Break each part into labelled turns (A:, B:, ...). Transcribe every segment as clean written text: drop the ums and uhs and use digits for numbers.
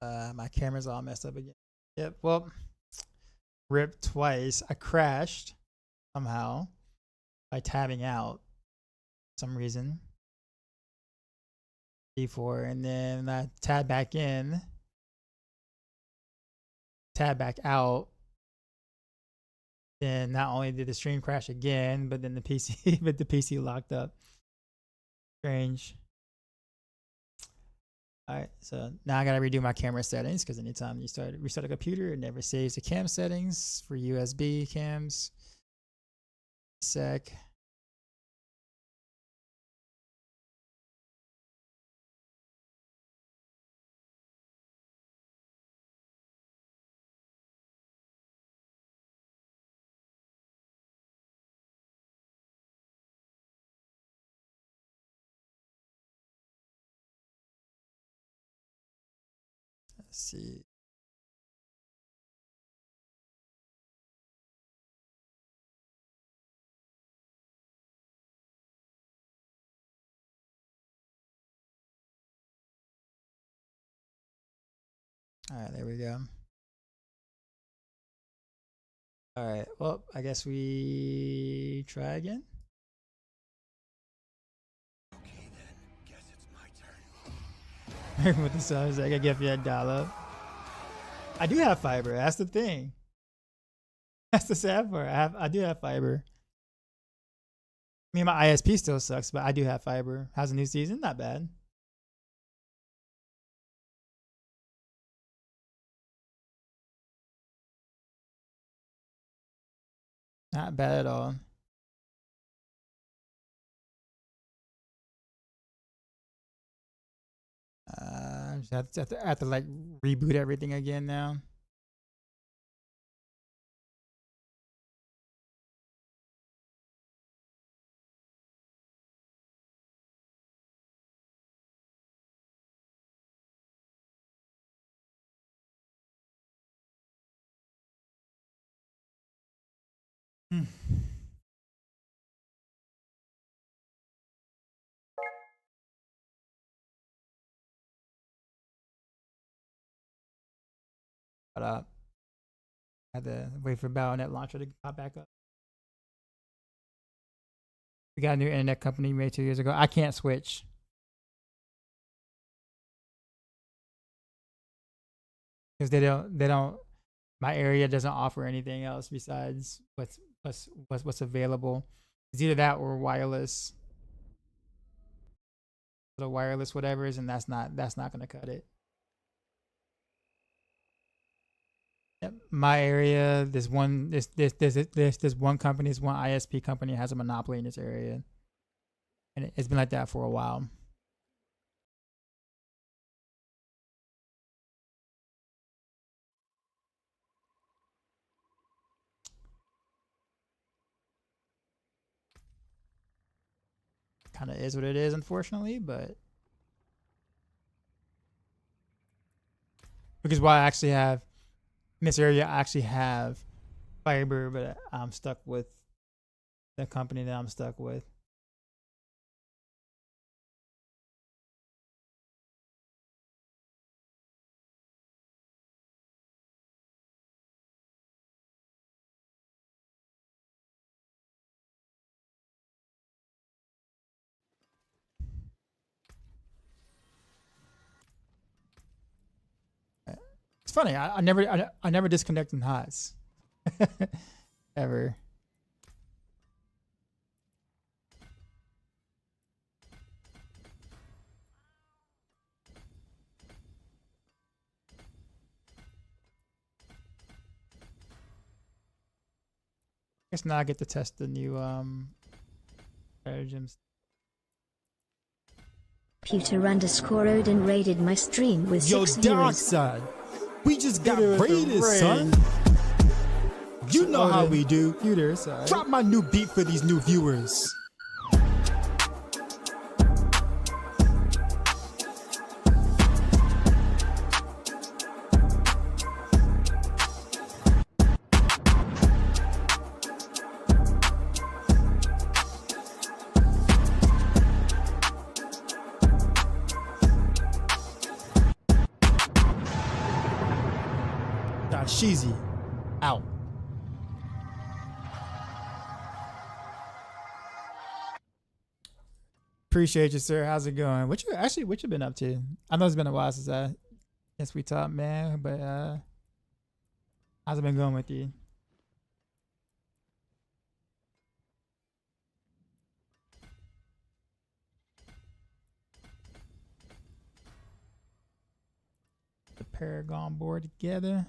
A: My camera's all messed up again. Yep. Well, ripped twice. I crashed somehow by tabbing out for some reason. D4, and then I tab back in, tab back out. Then not only did the stream crash again, but then the PC locked up. Strange. Alright, so now I gotta redo my camera settings because anytime you restart a computer, it never saves the cam settings for USB cams. Sec. Let's see. All right, there we go. All right, well, I guess we try again.
B: Okay then, guess it's my turn.
A: With the sounds like I give you a dollar. I do have fiber. That's the thing. That's the sad part. I do have fiber. I mean, my ISP still sucks, but I do have fiber. How's the new season? Not bad. Not bad at all. Just have to like reboot everything again now. What up? I had to wait for Battle.net launcher to pop back up. We got a new internet company made 2 years ago. I can't switch. Because they don't my area doesn't offer anything else besides what's available. It's either that or wireless. The wireless whatever is, and that's not gonna cut it. Yep. My area, there's one company, this one ISP company has a monopoly in this area. And it's been like that for a while. Kind of is what it is, unfortunately, but which is why I actually have in this area. I actually have fiber, but I'm stuck with the company that I'm stuck with. It's funny. I never disconnect in HOTS ever. I guess now I get to test the new gyms.
C: Computer_Odin raided my stream with 6
B: Yo,
C: viewers.
B: son. We just got raided, son. You know how we do. Drop my new beat for these new viewers. Sheezy. Out.
A: Appreciate you, sir. How's it going? What you been up to? I know it's been a while since we talked, man. But how's it been going with you? The Paragon board together.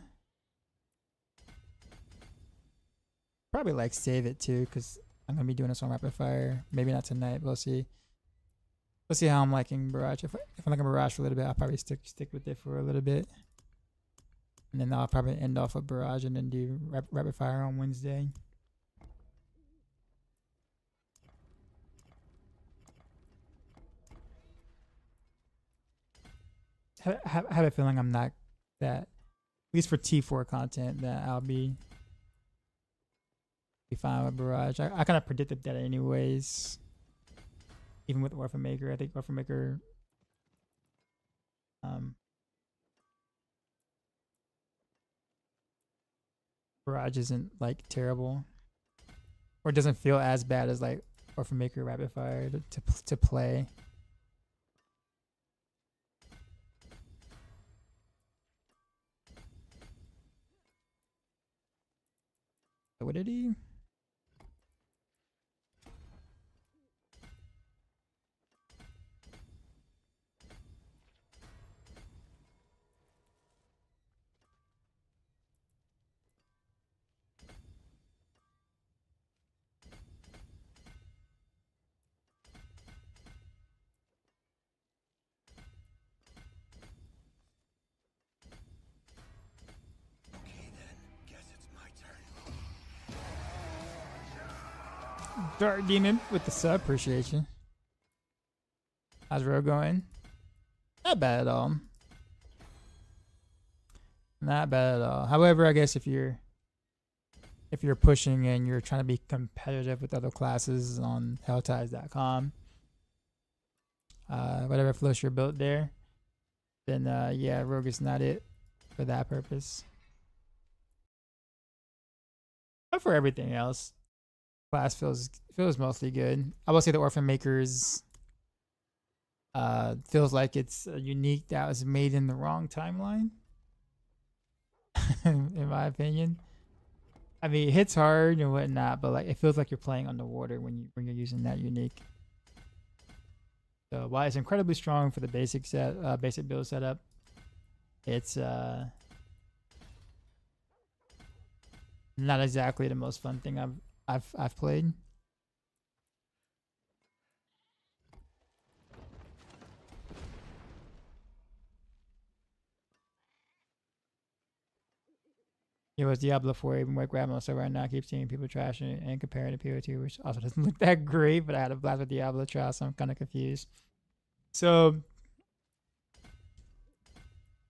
A: Probably like save it too, because I'm gonna be doing this on rapid fire. Maybe not tonight. We'll see. We'll see how I'm liking Barrage. If I'm liking Barrage for a little bit, I'll probably stick with it for a little bit, and then I'll probably end off with Barrage and then do rapid fire on Wednesday. I have a feeling I'm not that, at least for T4 content, that I'll be fine with Barrage. I kind of predicted that anyways. Even with Orphan Maker, I think Orphan Maker Barrage isn't like terrible, or doesn't feel as bad as like Orphan Maker Rapid Fire to play. What did he? Dark Demon with the sub, appreciate you. How's Rogue going? Not bad at all. Not bad at all. However, I guess if you're pushing and you're trying to be competitive with other classes on hellties.com, whatever floats your boat there, then yeah, Rogue is not it for that purpose. But for everything else, class feels mostly good. I will say the Orphan Makers feels like it's a unique that was made in the wrong timeline. In my opinion. I mean, it hits hard and whatnot, but like it feels like you're playing underwater when you're using that unique. So while it's incredibly strong for the basic build setup, it's not exactly the most fun thing I've played. It was Diablo 4 even with Grandma, so right now I keep seeing people trashing and comparing to PO2, which also doesn't look that great, but I had a blast with Diablo trial, so I'm kind of confused. So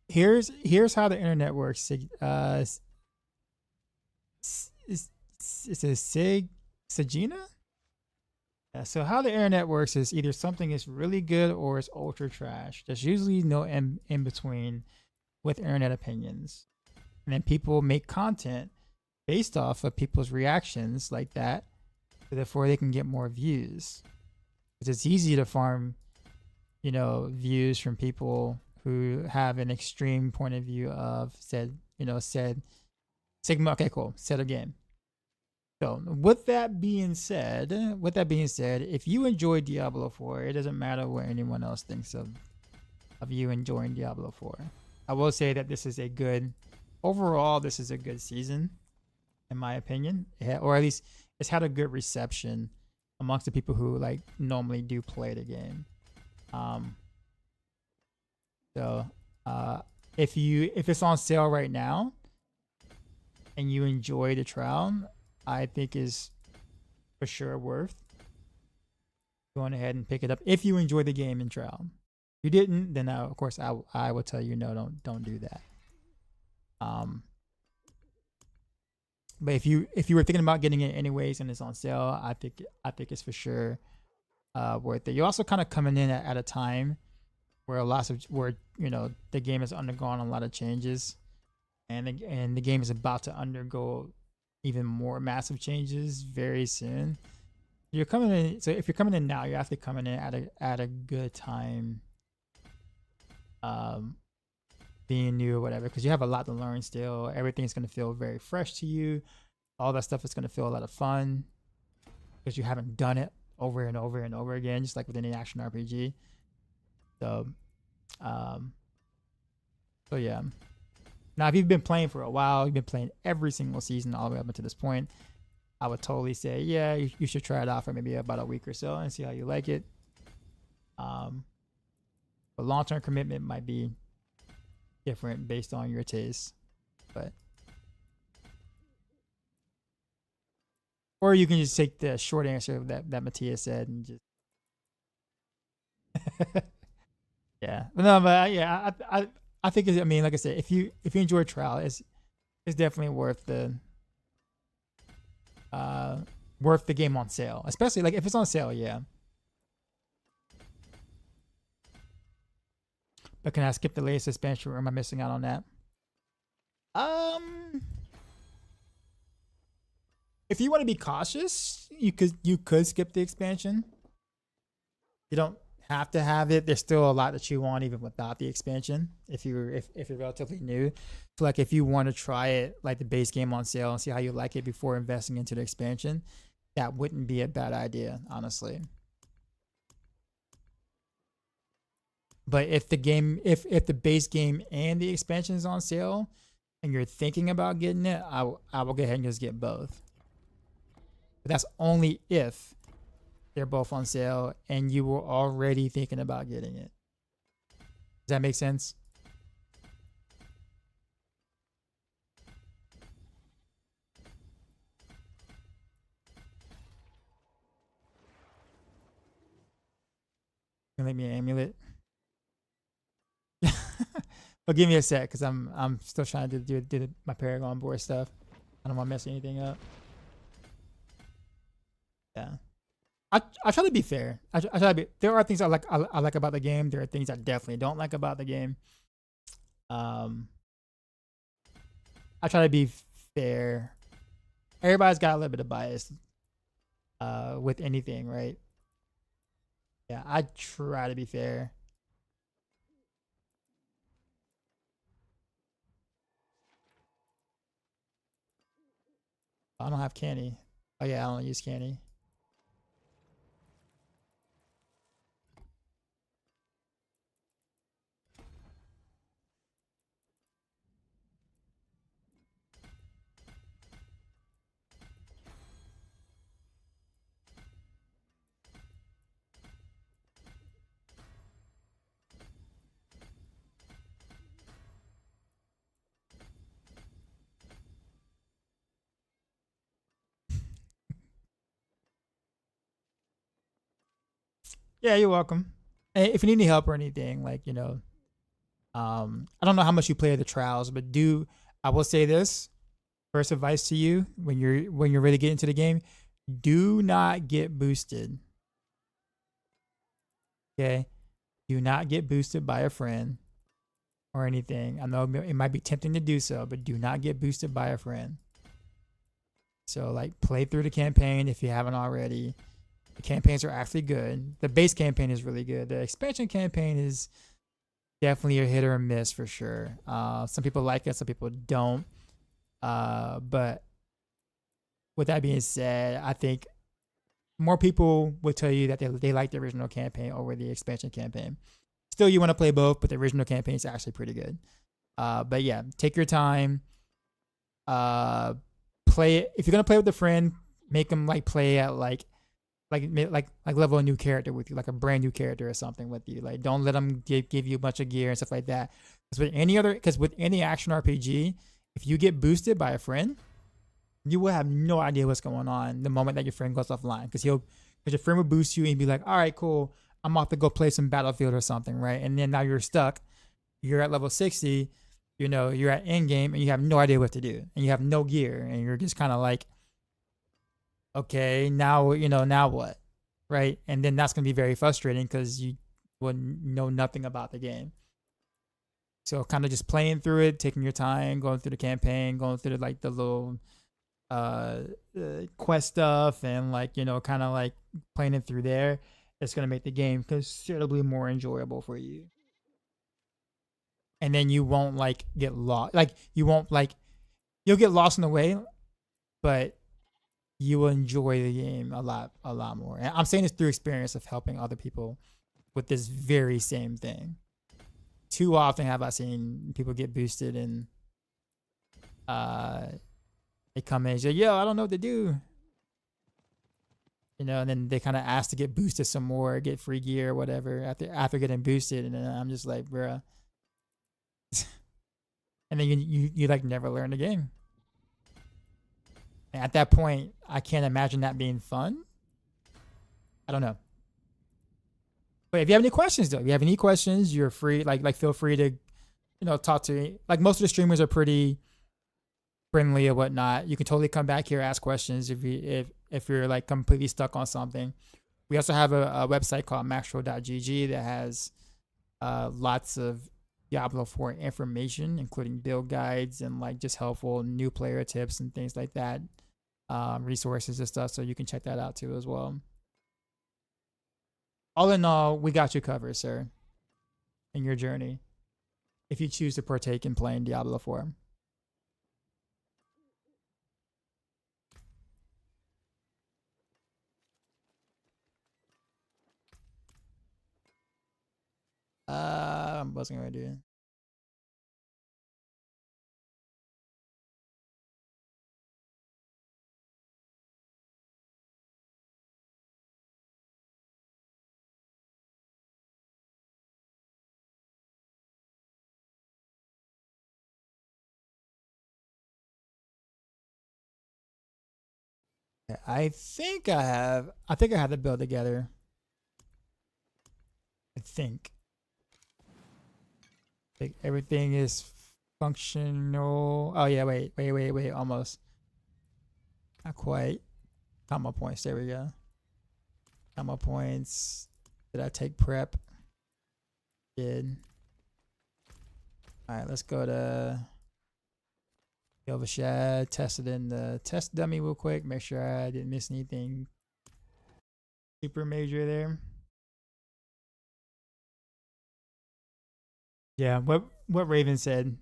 A: here's how the internet works. It's a Sagina? Yeah, so how the internet works is either something is really good or it's ultra trash. There's usually no in between with internet opinions. And then people make content based off of people's reactions like that, so therefore they can get more views. Because it's easy to farm, views from people who have an extreme point of view of said Sigma. Okay, cool. Said again. So with that being said, if you enjoy Diablo 4, it doesn't matter what anyone else thinks of you enjoying Diablo 4. I will say that this is a good. Overall, this is a good season, in my opinion, or at least it's had a good reception amongst the people who like normally do play the game. So if it's on sale right now and you enjoy the trial, I think is for sure worth going ahead and pick it up if you enjoy the game in trial. If you didn't, then of course I will tell you no, don't do that. But if you were thinking about getting it anyways and it's on sale, I think it's for sure worth it. You're also kind of coming in at a time where the game has undergone a lot of changes, and the game is about to undergo even more massive changes very soon. You're coming in, so if you're coming in now, you have to come in at a good time, being new or whatever, because you have a lot to learn still. Everything's gonna feel very fresh to you. All that stuff is gonna feel a lot of fun because you haven't done it over and over and over again, just like with any action RPG. So, so yeah. Now, if you've been playing for a while, you've been playing every single season all the way up until this point, I would totally say, yeah, you should try it out for maybe about a week or so and see how you like it. But long-term commitment might be different based on your taste. But or you can just take the short answer of that Matthias said and just yeah. But no, but yeah, I think I mean, like I said, if you enjoy trial, it's definitely worth the game on sale, especially like if it's on sale, yeah. But can I skip the latest expansion, or am I missing out on that? If you want to be cautious, you could skip the expansion. You don't have to have it. There's still a lot to chew on even without the expansion. If you're relatively new, so like if you want to try it like the base game on sale and see how you like it before investing into the expansion, that wouldn't be a bad idea, honestly. But if the base game and the expansion is on sale and you're thinking about getting it, I will go ahead and just get both. But that's only if they're both on sale and you were already thinking about getting it. Does that make sense? Let me amulet. But give me a sec, because I'm still trying to do my Paragon board stuff. I don't want to mess anything up. Yeah, I try to be fair. I try to be. There are things I like about the game. There are things I definitely don't like about the game. I try to be fair. Everybody's got a little bit of bias with anything, right? Yeah, I try to be fair. I don't have candy. Oh yeah, I don't use candy. Yeah, you're welcome. And if you need any help or anything, like, you know, I don't know how much you play the trials, but I will say this, first advice to you when you're ready to get into the game, do not get boosted. Okay? Do not get boosted by a friend or anything. I know it might be tempting to do so, but do not get boosted by a friend. So like play through the campaign if you haven't already. The campaigns are actually good. The base campaign is really good. The expansion campaign is definitely a hit or a miss for sure. Some people like it, some people don't. But with that being said, I think more people would tell you that they like the original campaign over the expansion campaign. Still, you want to play both, but the original campaign is actually pretty good. But yeah, take your time. Play it. If you're gonna play with a friend, make them like play at like level a new character with you, like a brand new character or something with you. Like don't let them give you a bunch of gear and stuff like that. Because with any action RPG, if you get boosted by a friend, you will have no idea what's going on the moment that your friend goes offline. Because your friend will boost you and be like, all right, cool, I'm off to go play some Battlefield or something, right? And then now you're stuck. You're at level 60. You know, you're at end game and you have no idea what to do, and you have no gear, and you're just kind of like, okay, now now what, right? And then that's gonna be very frustrating because you would know nothing about the game. So kind of just playing through it, taking your time, going through the campaign, going through the little quest stuff, and like, you know, kind of like playing it through there. It's gonna make the game considerably more enjoyable for you. And then you won't like get lost. Like you won't like you'll get lost in the way, but you will enjoy the game a lot more. And I'm saying this through experience of helping other people with this very same thing. Too often have I seen people get boosted and they come in and say, yo, I don't know what to do. You know, and then they kind of ask to get boosted some more, get free gear or whatever after getting boosted. And then I'm just like, bruh. And then you like never learn the game. And at that point, I can't imagine that being fun. I don't know. But if you have any questions, though, if you have any questions, you're free. Like feel free to, you know, talk to me. Like most of the streamers are pretty friendly or whatnot. You can totally come back here, ask questions if you're like completely stuck on something. We also have a website called maxroll.gg that has lots of Diablo 4 information, including build guides and like just helpful new player tips and things like that, resources and stuff. So you can check that out too as well. All in all, we got you covered, sir, in your journey, if you choose to partake in playing Diablo 4. What's I gonna do? I think I have the build together. I think everything is functional. Oh yeah, wait, almost. Not quite. Comma points, there we go. Comma points. Did I take prep? Did. Alright, let's go to Overshad, test it in the test dummy real quick, make sure I didn't miss anything super major there. Yeah, what Raven said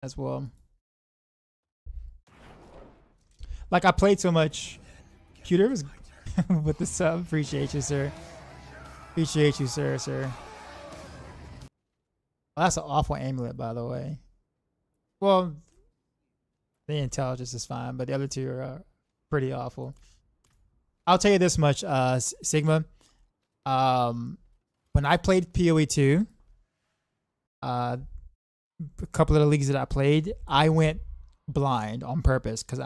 A: as well. Like I played so much. Cuter was with the sub. Appreciate you, sir. Appreciate you, sir. Oh, that's an awful amulet, by the way. Well, the intelligence is fine, but the other two are pretty awful. I'll tell you this much, Sigma. When I played PoE 2, a couple of the leagues that I played, I went blind on purpose because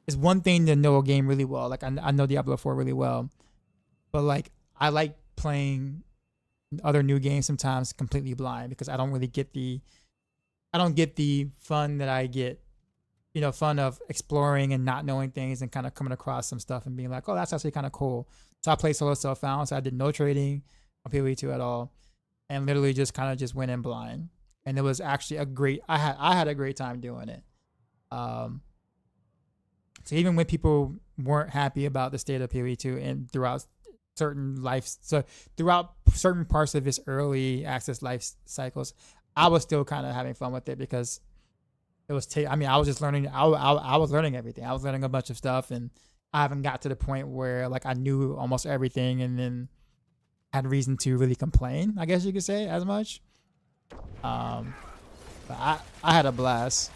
A: it's one thing to know a game really well. Like I know Diablo 4 really well, but like I like playing other new games sometimes completely blind because I don't get the fun that I get, you know, fun of exploring and not knowing things and kind of coming across some stuff and being like, oh, that's actually kind of cool. So I played solo self-found, so I did no trading on PoE 2 at all, and literally just kind of went in blind. And it was actually I had a great time doing it. So even when people weren't happy about the state of PoE 2 and throughout certain parts of its early access life cycles, I was still kind of having fun with it because it was. I was just learning. I was learning everything. I was learning a bunch of stuff, and I haven't got to the point where like I knew almost everything, and then had reason to really complain, I guess you could say, as much. But I had a blast.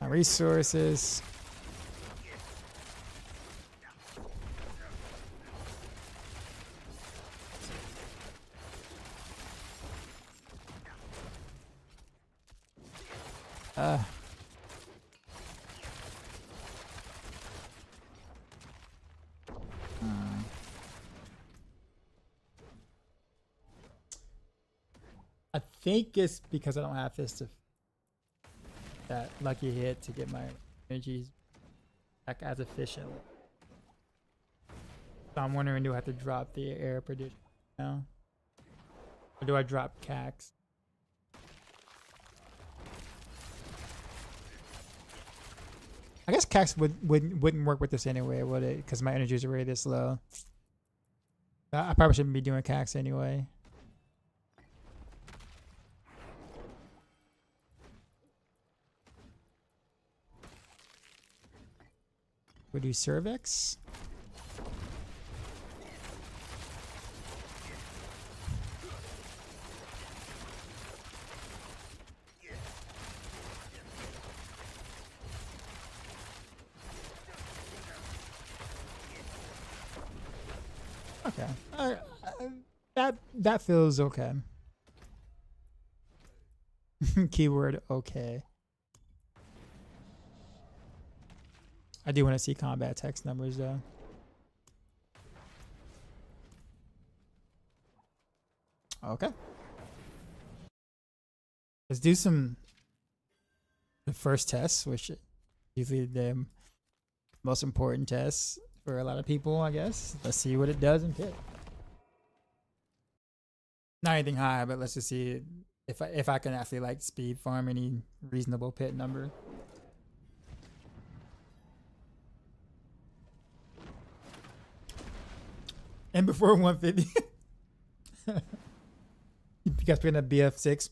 A: My resources. think it's because I don't have Fist of that lucky hit to get my energies back as efficiently. So I'm wondering, do I have to drop the air prediction now? Or do I drop Cax? I guess Cax wouldn't work with this anyway, would it? Because my energies are already this low. I probably shouldn't be doing Cax anyway. We'll do Cervix. Okay. That feels okay. Keyword okay. I do want to see combat text numbers though. Okay. Let's do the first test, which is usually the most important test for a lot of people, I guess. Let's see what it does in pit. Not anything high, but let's just see if I can actually like speed farm any reasonable pit number. And before 150, you guys picking up BF6.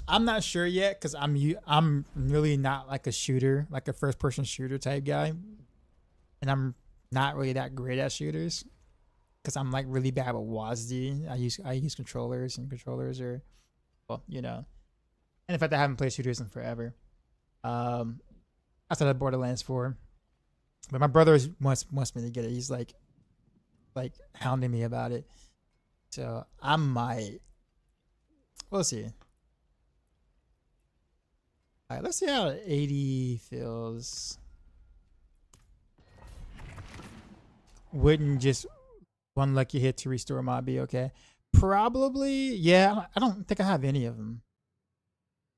A: I'm not sure yet because I'm really not like a shooter, like a first person shooter type guy, and I'm not really that great at shooters because I'm like really bad with WASD. I use controllers, and controllers are, well, you know, and in fact I haven't played shooters in forever. Outside of Borderlands 4, but my brother wants me to get it. He's like hounding me about it, so I might. We'll see. All right, let's see how 80 feels. Wouldn't just one lucky hit to restore mod be okay? Probably, yeah. I don't think I have any of them.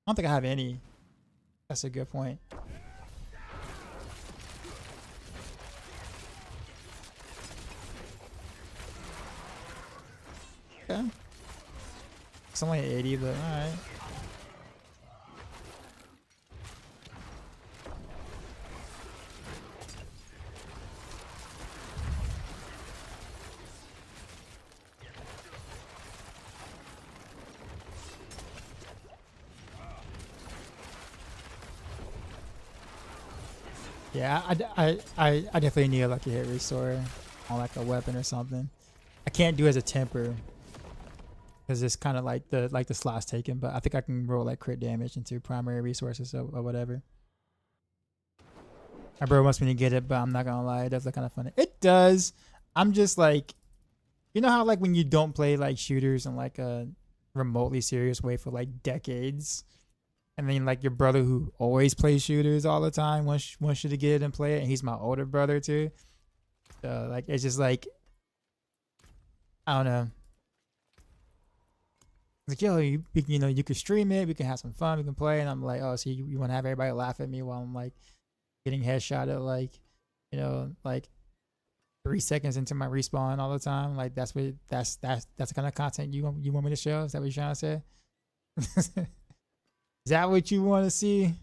A: I don't think I have any. That's a good point. Okay. It's only 80, but alright. Yeah, I definitely need a lucky hit restore on like a weapon or something. I can't do it as a temper because it's kind of like the slots taken, but I think I can roll like crit damage into primary resources or whatever. My bro wants me to get it, but I'm not gonna lie, it does look kind of funny. It does. I'm just like, you know how like when you don't play like shooters in like a remotely serious way for like decades, and then like your brother who always plays shooters all the time wants you to get it and play it, and he's my older brother too. So like it's just like, I don't know. It's like, yo, you know, you could stream it, we can have some fun, we can play, and I'm like, oh, so you want to have everybody laugh at me while I'm like getting headshot at like, you know, like 3 seconds into my respawn all the time. Like that's the kind of content you want me to show? Is that what you're trying to say? Is that what you want to see?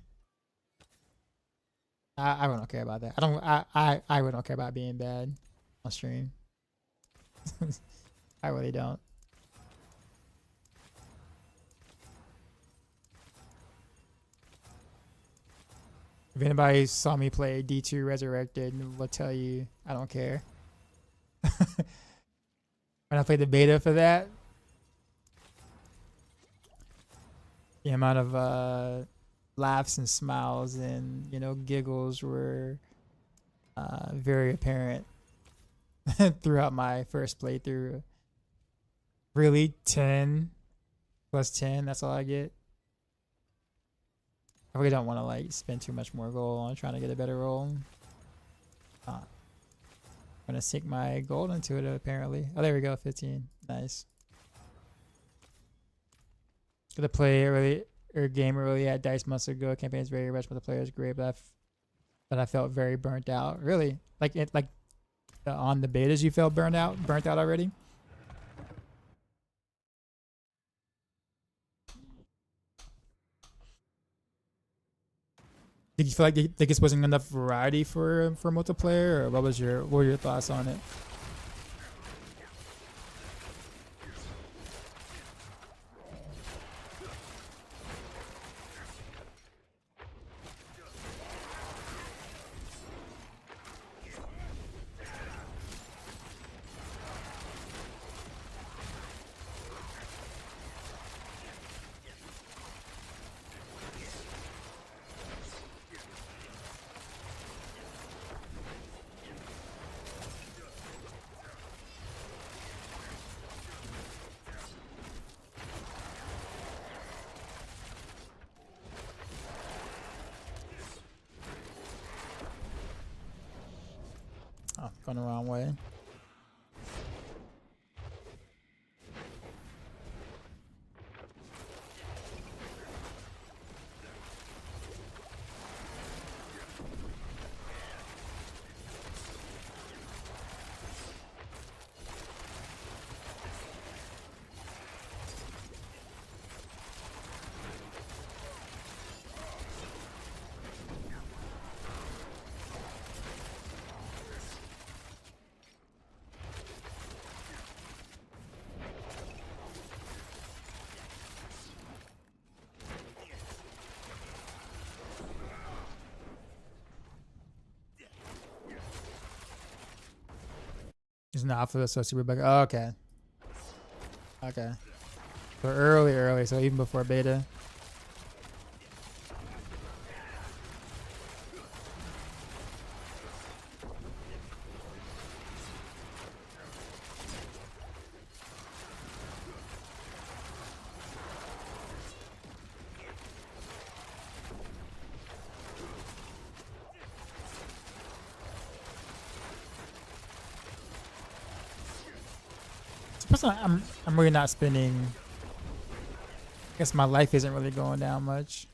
A: I really don't care about that. I really don't care about being bad on stream. I really don't. If anybody saw me play D2 Resurrected, will tell you I don't care. When I played the beta for that, the amount of laughs and smiles and, you know, giggles were very apparent throughout my first playthrough. Really, 10 plus 10, that's all I get. I really don't want to like spend too much more gold on trying to get a better roll. I'm gonna sink my gold into it apparently. Oh, there we go, 15. Nice. The play early or game early at Dice months ago. Campaign is very rich, but the player is great. But I felt very burnt out. Really, on the betas, you felt burnt out already. Did you feel like there just wasn't enough variety for multiplayer, or what were your thoughts on it? Oh, going the wrong way. It's not for the associate back. Oh, okay. Okay. So early, so even before beta. Personally, I'm really not spending. I guess my life isn't really going down much.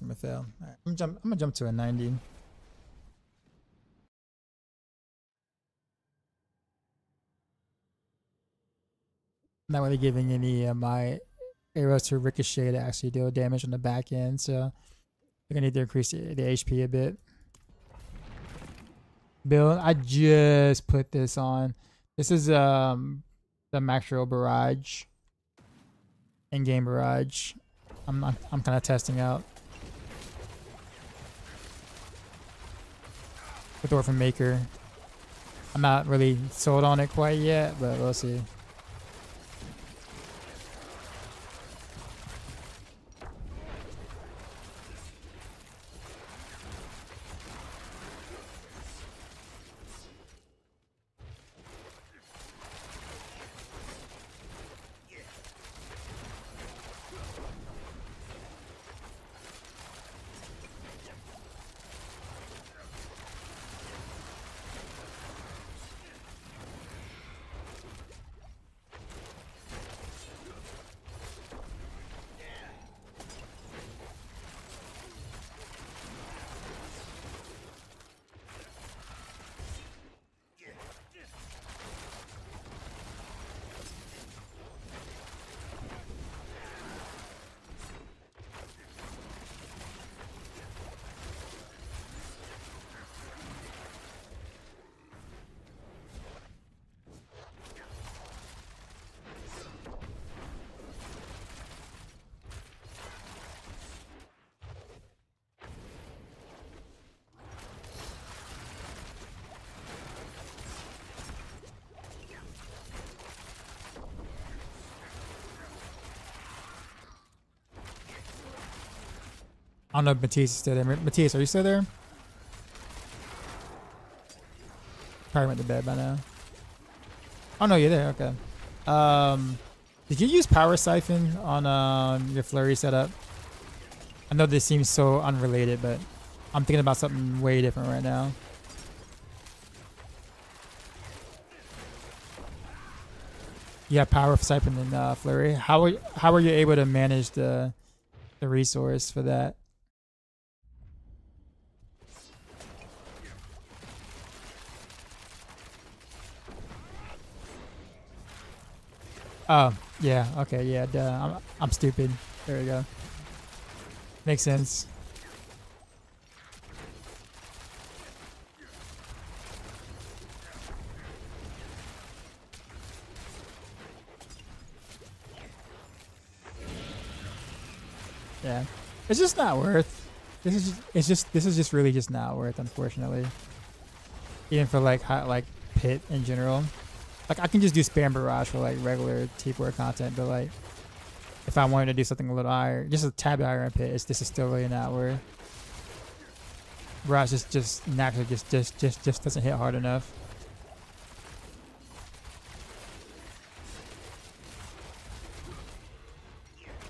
A: I'm gonna fail. All right, I'm gonna jump to a 90. Not really giving any of my arrows to ricochet to actually deal damage on the back end, so I'm gonna need to increase the HP a bit. Bill, I just put this on. This is the Macro Barrage, in-game Barrage. I'm kind of testing out with Orphan Maker. I'm not really sold on it quite yet, but we'll see. I don't know if Matisse is still there. Matisse, are you still there? Probably went to bed by now. Oh no, you're there. Okay. Did you use Power Siphon on your Flurry setup? I know this seems so unrelated, but I'm thinking about something way different right now. You have Power Siphon in Flurry. How are you able to manage the resource for that? Oh, yeah. Okay, yeah. Duh. I'm stupid. There we go. Makes sense. Yeah. It's just not worth. This is just really just not worth, unfortunately. Even for like pit in general. Like I can just do spam barrage for like regular T4 content, but like if I wanted to do something a little higher, just a tab higher in pit, this is still really not worth. Barrage just naturally just doesn't hit hard enough.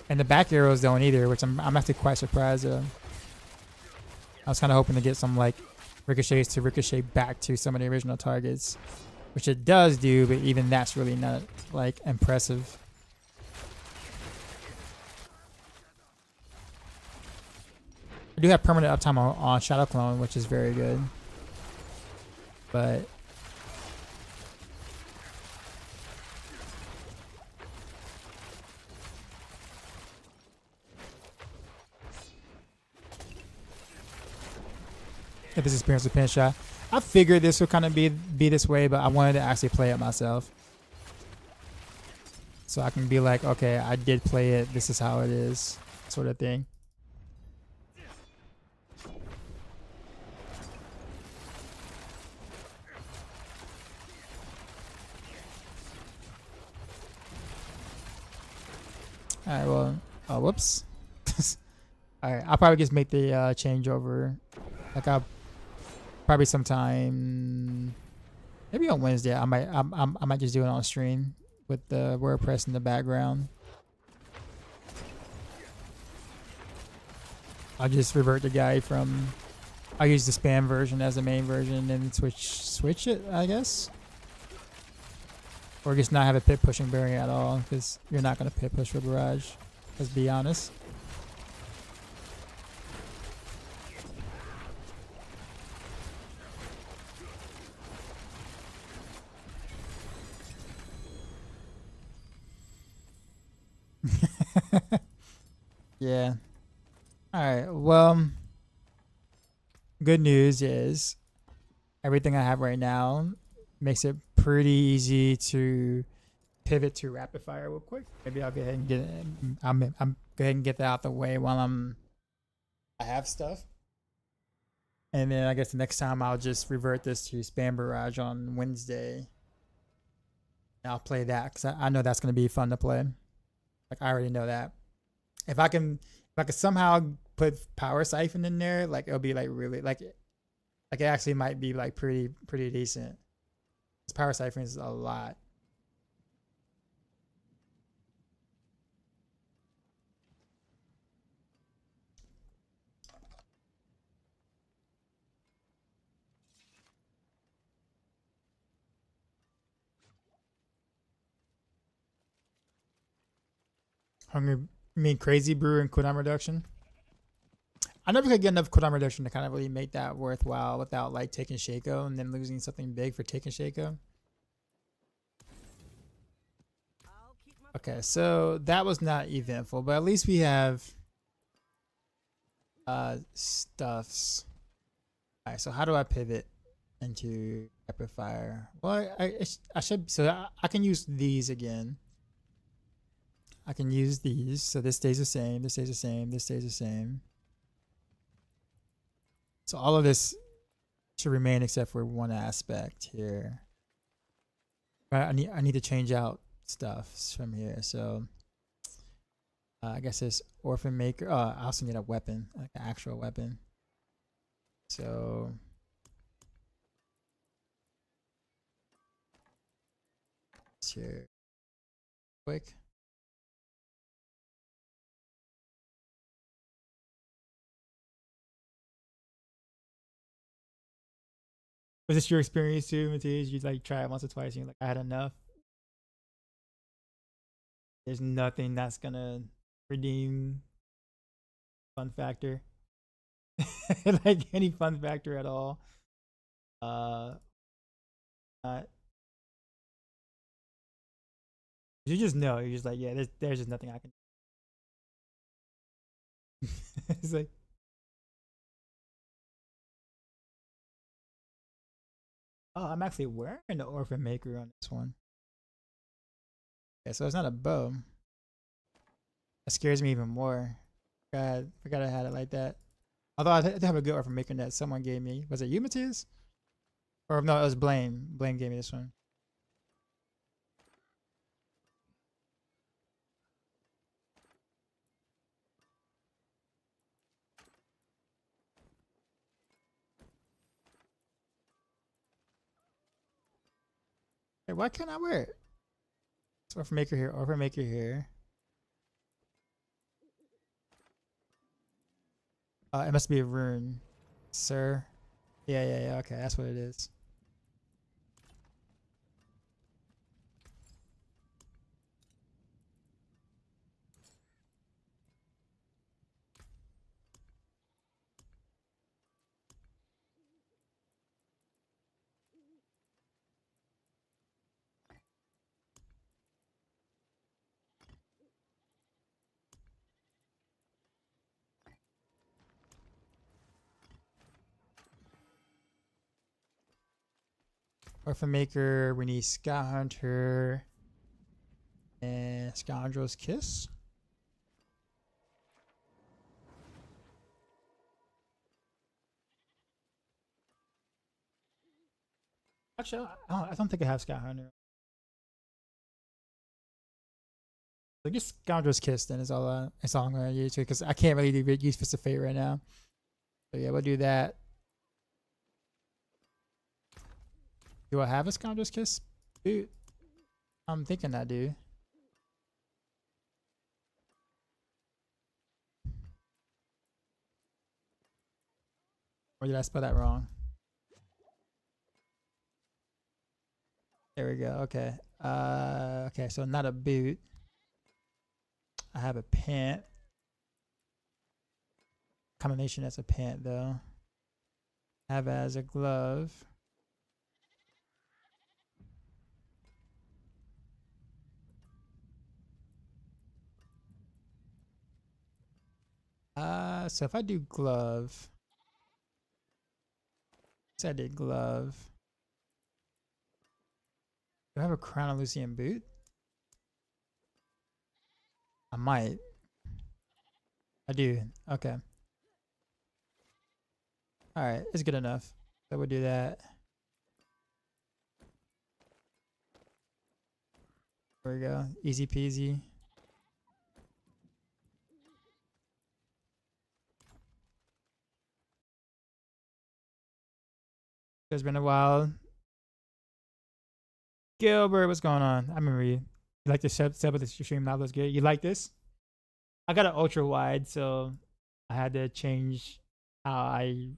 A: And the back arrows don't either, which I'm actually quite surprised of. I was kind of hoping to get some like ricochets to ricochet back to some of the original targets, which it does do, but even that's really not like impressive. I do have permanent uptime on Shadow Clone, which is very good, but if this experience with pin shot, I figured this would kind of be this way, but I wanted to actually play it myself, so I can be like, okay, I did play it. This is how it is, sort of thing. All right. Well, oh, whoops. All right. I'll probably just make the changeover. Like I'll probably sometime, maybe on Wednesday. I might just do it on stream with the WordPress in the background. I'll just revert the guy from. I'll use the spam version as the main version and switch it, I guess. Or just not have a pit pushing bearing at all, because you're not going to pit push for barrage. Let's be honest. Yeah. Alright, well, good news is everything I have right now makes it pretty easy to pivot to rapid fire real quick. Maybe I'll go ahead and get it. I'm go ahead and get that out the way while I have stuff. And then I guess the next time I'll just revert this to spam barrage on Wednesday. And I'll play that because I know that's going to be fun to play. Like I already know that. If I can somehow put Power Siphon in there, like it'll be like really like it actually might be like pretty decent. This Power Siphon is a lot. Hungry, you mean Crazy Brew and cooldown reduction? I never could get enough cooldown reduction to kind of really make that worthwhile without like taking Shaco and then losing something big for taking Shaco. Okay, so that was not eventful, but at least we have stuffs. All right, so how do I pivot into rapid fire? Well, I should, so I can use these again. I can use these, so this stays the same, this stays the same, this stays the same. So all of this should remain except for one aspect here. But I need to change out stuff from here. So I guess it's Orphan Maker. Oh, I also need a weapon, like an actual weapon. So let's here quick. Was this your experience too, Matthias? You like try it once or twice and you're like, I had enough. There's nothing that's gonna redeem fun factor. Like any fun factor at all. Not. You just know. You're just like, yeah, there's just nothing I can do. It's like, oh, I'm actually wearing the Orphan Maker on this one. Okay, so it's not a bow. That scares me even more. God, forgot I had it like that. Although I did have a good Orphan Maker that someone gave me. Was it you, Matthias? Or no, it was Blaine. Blaine gave me this one. Hey, why can't I wear it? It's Orphan Maker here. Orphan Maker here. It must be a rune, sir. Yeah. Okay, that's what it is. Orphan Maker, we need Scout Hunter and Scoundrel's Kiss. Actually, I don't think I have Scout Hunter. So just Scoundrel's Kiss then is all I'm gonna use too, because I can't really use Fist of Fate right now. So yeah, we'll do that. Do I have a Scoundrel's Kiss? Dude, I'm thinking I do. Or did I spell that wrong? There we go. Okay. Okay, so not a boot. I have a pant. Combination as a pant though. Have it as a glove. So if I do glove, say I did glove. Do I have a Crown of Lucian boot? I might. I do. Okay. Alright, it's good enough. So we'll do that. There we go. Easy peasy. It's been a while. Gilbert, what's going on? I remember you. You like the set of the stream now looks good. You like this? I got an ultra wide, so I had to change how I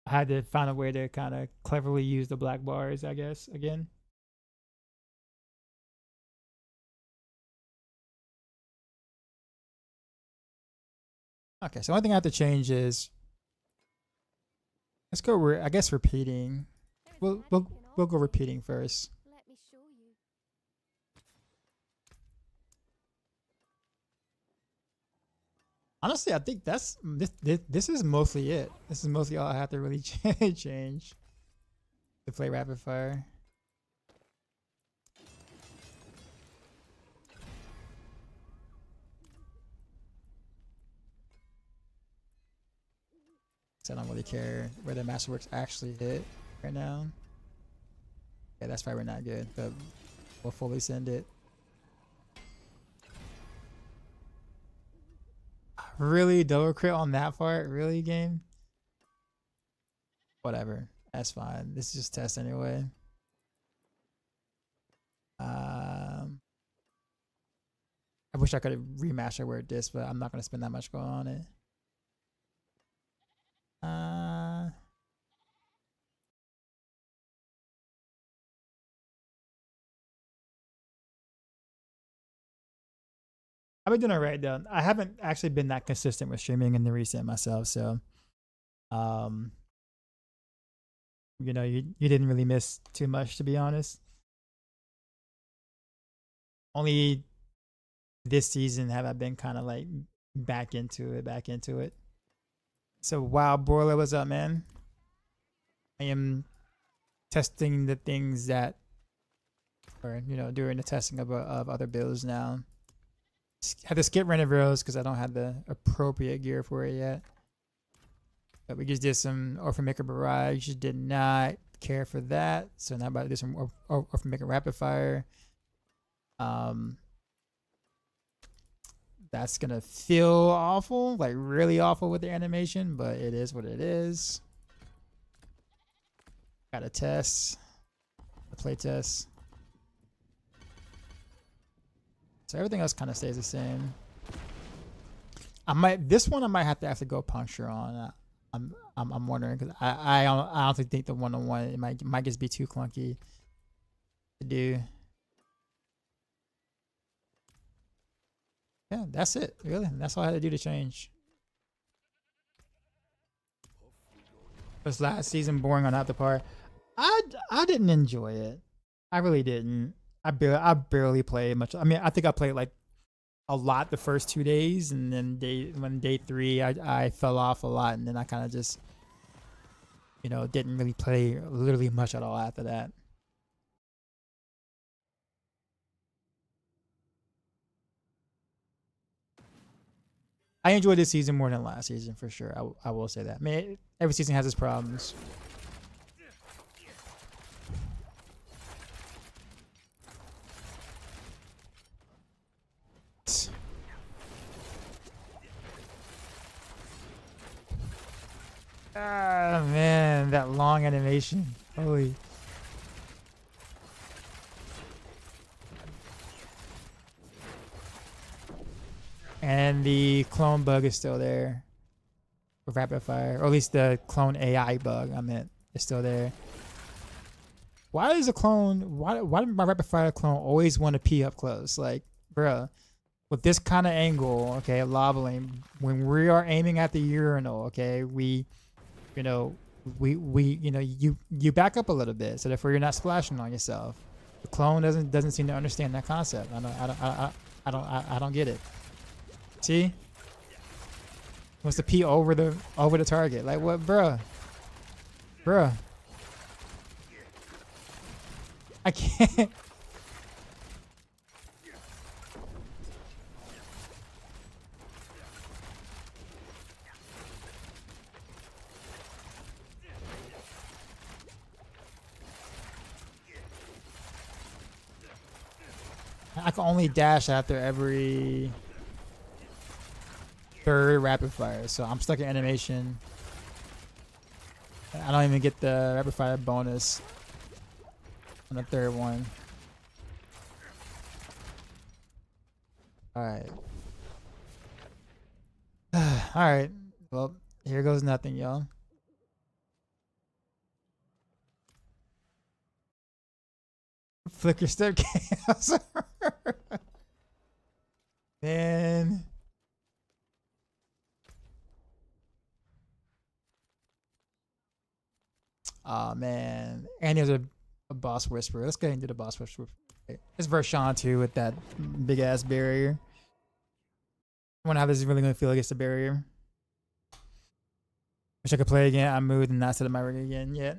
A: had to find a way to kind of cleverly use the black bars, I guess, again. Okay, so one thing I have to change is let's go. I guess repeating. We'll go repeating first.
D: Let me show you.
A: Honestly, I think that's this is mostly it. This is mostly all I have to really change to play rapid fire. So I don't really care where the Masterworks actually hit right now. Yeah, that's probably not good, but we'll fully send it. Really? Double crit on that part? Really, game? Whatever. That's fine. This is just test anyway. I wish I could have remastered where it is, but I'm not going to spend that much going on it. I've been doing alright though. I haven't actually been that consistent with streaming in the recent myself, so you know, you didn't really miss too much, to be honest. Only this season have I been kind of like back into it. So wow, Broiler, what's up, man? I am testing the things that, or you know, doing the testing of other builds now. Had to skip Renovaros because I don't have the appropriate gear for it yet. But we just did some Orphan Maker Barrage. Did not care for that. So now I'm about to do some Orphan Maker Rapid Fire. That's gonna feel awful, like really awful with the animation, but it is what it is. Got a test, a play test. So everything else kind of stays the same. This one I might have to actually go puncture on. I'm wondering because I honestly think the 1-on-1 it might just be too clunky to do. Yeah, that's it. Really, that's all I had to do to change. Was last season boring on After Party? I didn't enjoy it. I really didn't. I barely played much. I mean, I think I played like a lot the first 2 days, and then day 3, I fell off a lot, and then I kind of just, you know, didn't really play literally much at all after that. I enjoyed this season more than last season for sure. I will say that. I mean, every season has its problems. Ah man, that long animation. Holy. And the clone bug is still there. With rapid fire. Or at least the clone AI bug, I meant, is still there. Why does a clone, why did my rapid fire clone always want to pee up close? Like, bruh, with this kind of angle, okay, lobbling, when we are aiming at the urinal, okay, you back up a little bit so therefore you're not splashing on yourself. The clone doesn't seem to understand that concept. I don't get it. See? Wants to pee over the target. Like what, bruh? Bruh. I can't. I can only dash after every 3rd rapid fire, so I'm stuck in animation. I don't even get the rapid fire bonus on the 3rd one. Alright. Alright. Well, here goes nothing, y'all. Flicker step chaos. Man. Oh man. And there's a boss whisperer. Let's get into the boss whisperer. It's Vershawn too with that big ass barrier. I wonder how this is really gonna feel against the barrier. Wish I could play again. I moved and not set up my rig again yet.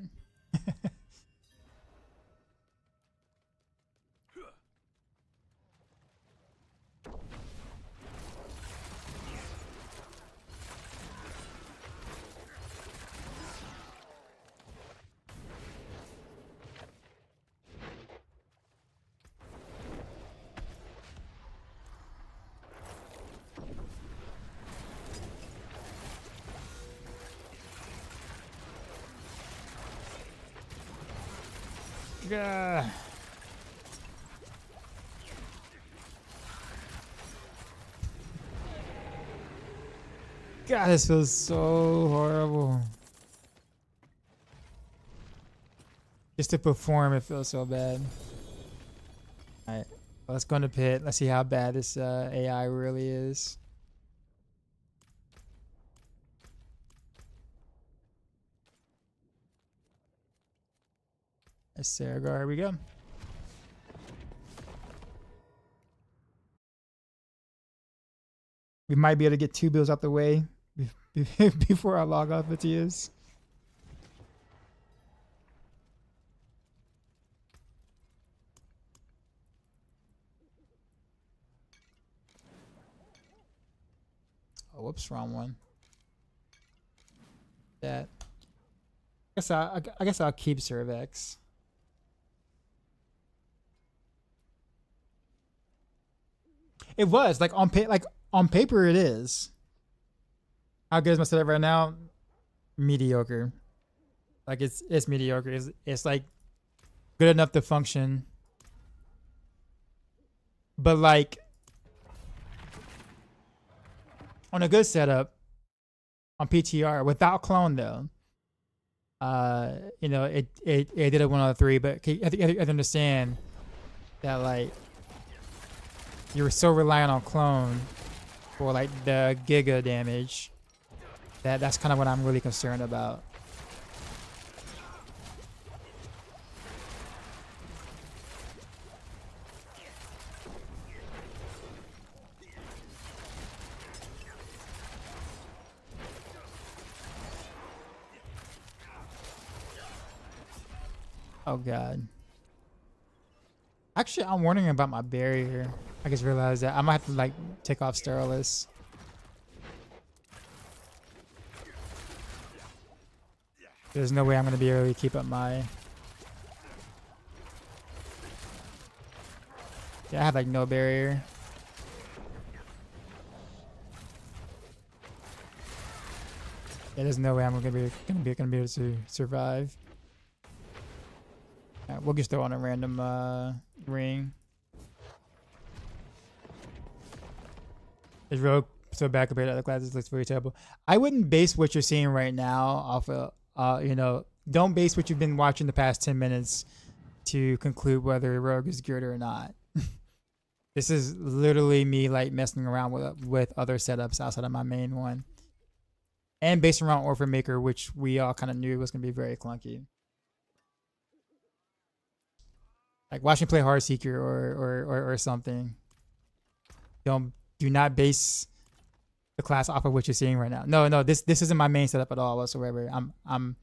A: God. God, this feels so horrible. Just to perform, it feels so bad. Alright, well, let's go into pit. Let's see how bad this AI really is. Saragar, here we go. We might be able to get 2 bills out the way before I log off with TS. Oh, whoops, wrong one. That. I guess I'll keep Cervex. It was like on paper it is. How good is my setup right now? Mediocre. Like it's mediocre. It's like good enough to function. But like on a good setup on PTR without clone though. You know, it did a 1 out of 3, but I think I understand that like you were so reliant on clone for like the giga damage that's kind of what I'm really concerned about. Oh god. Actually, I'm wondering about my barrier. I just realized that I might have to like take off Sterilus. There's no way I'm gonna be able to keep up my. Yeah, I have like no barrier. Yeah, there's no way I'm gonna be able to survive. Right, we'll just throw on a random ring. Is Rogue so bad compared to other classes? Looks very terrible. I wouldn't base what you're seeing right now off of, you know, don't base what you've been watching the past 10 minutes to conclude whether Rogue is good or not. This is literally me like messing around with other setups outside of my main one. And based around Orphan Maker, which we all kind of knew was going to be very clunky. Like watch me play Heartseeker or something. Do not base the class off of what you're seeing right now. No, this isn't my main setup at all whatsoever. I'm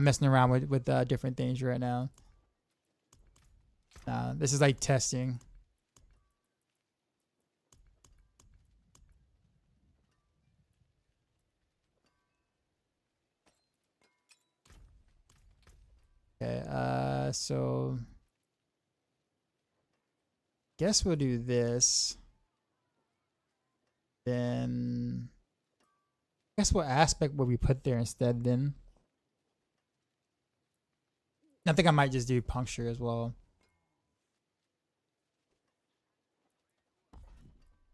A: messing around with different things right now. This is like testing. Okay, so guess we'll do this. Then guess what aspect will we put there instead then? I think I might just do puncture as well.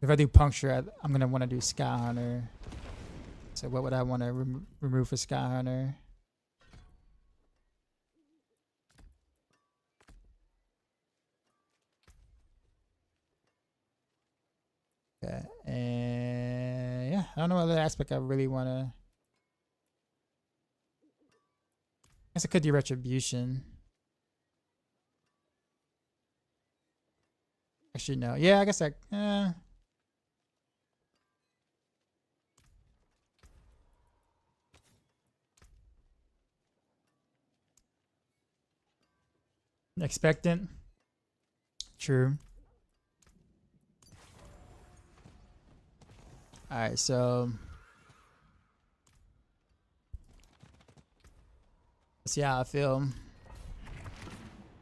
A: If I do puncture, I'm gonna want to do Sky Hunter. So what would I want to remove for Sky Hunter? Okay, and yeah, I don't know what other aspect I really want to. I guess I could do Retribution. Actually, no. Yeah, I guess I. Expectant. True. All right, so let's see how I feel.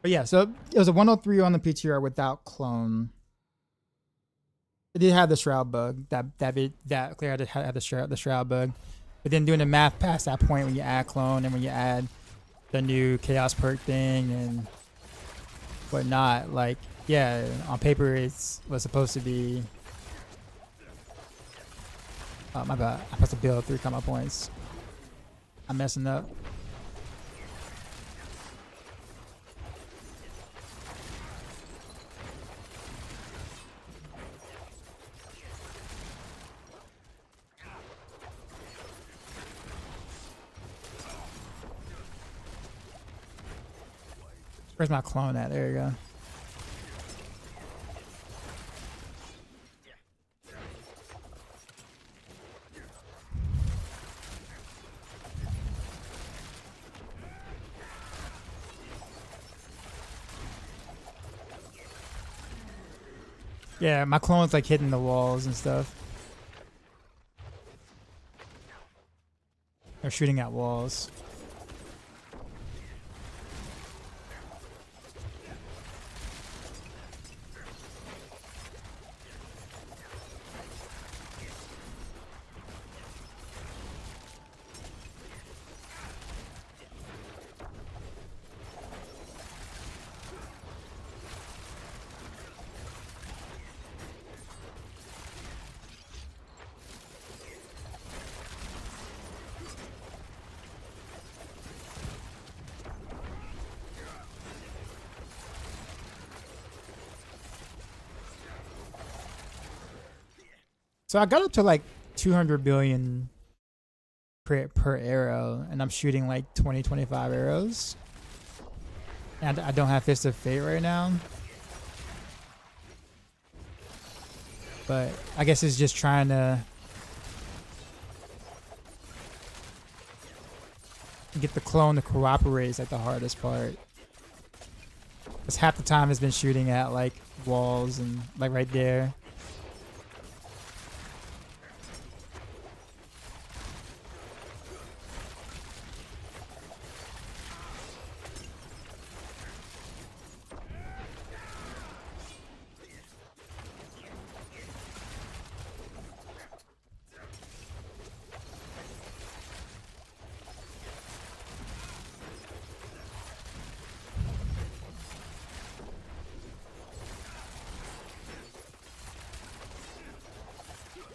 A: But yeah, so it was a 103 on the PTR without clone. It did have the shroud bug. That clear had the shroud bug. But then doing the math past that point when you add clone and when you add the new chaos perk thing and whatnot. Like, yeah, on paper it's was supposed to be. Oh my bad. I'm supposed to build 3 combat points. I'm messing up. Where's my clone at? There you go. Yeah, my clone's like hitting the walls and stuff. They're shooting at walls. So I got up to like 200 billion per arrow, and I'm shooting like 25 arrows. And I don't have Fist of Fate right now. But I guess it's just trying to get the clone to cooperate is like the hardest part. Because half the time it's been shooting at like walls and like right there.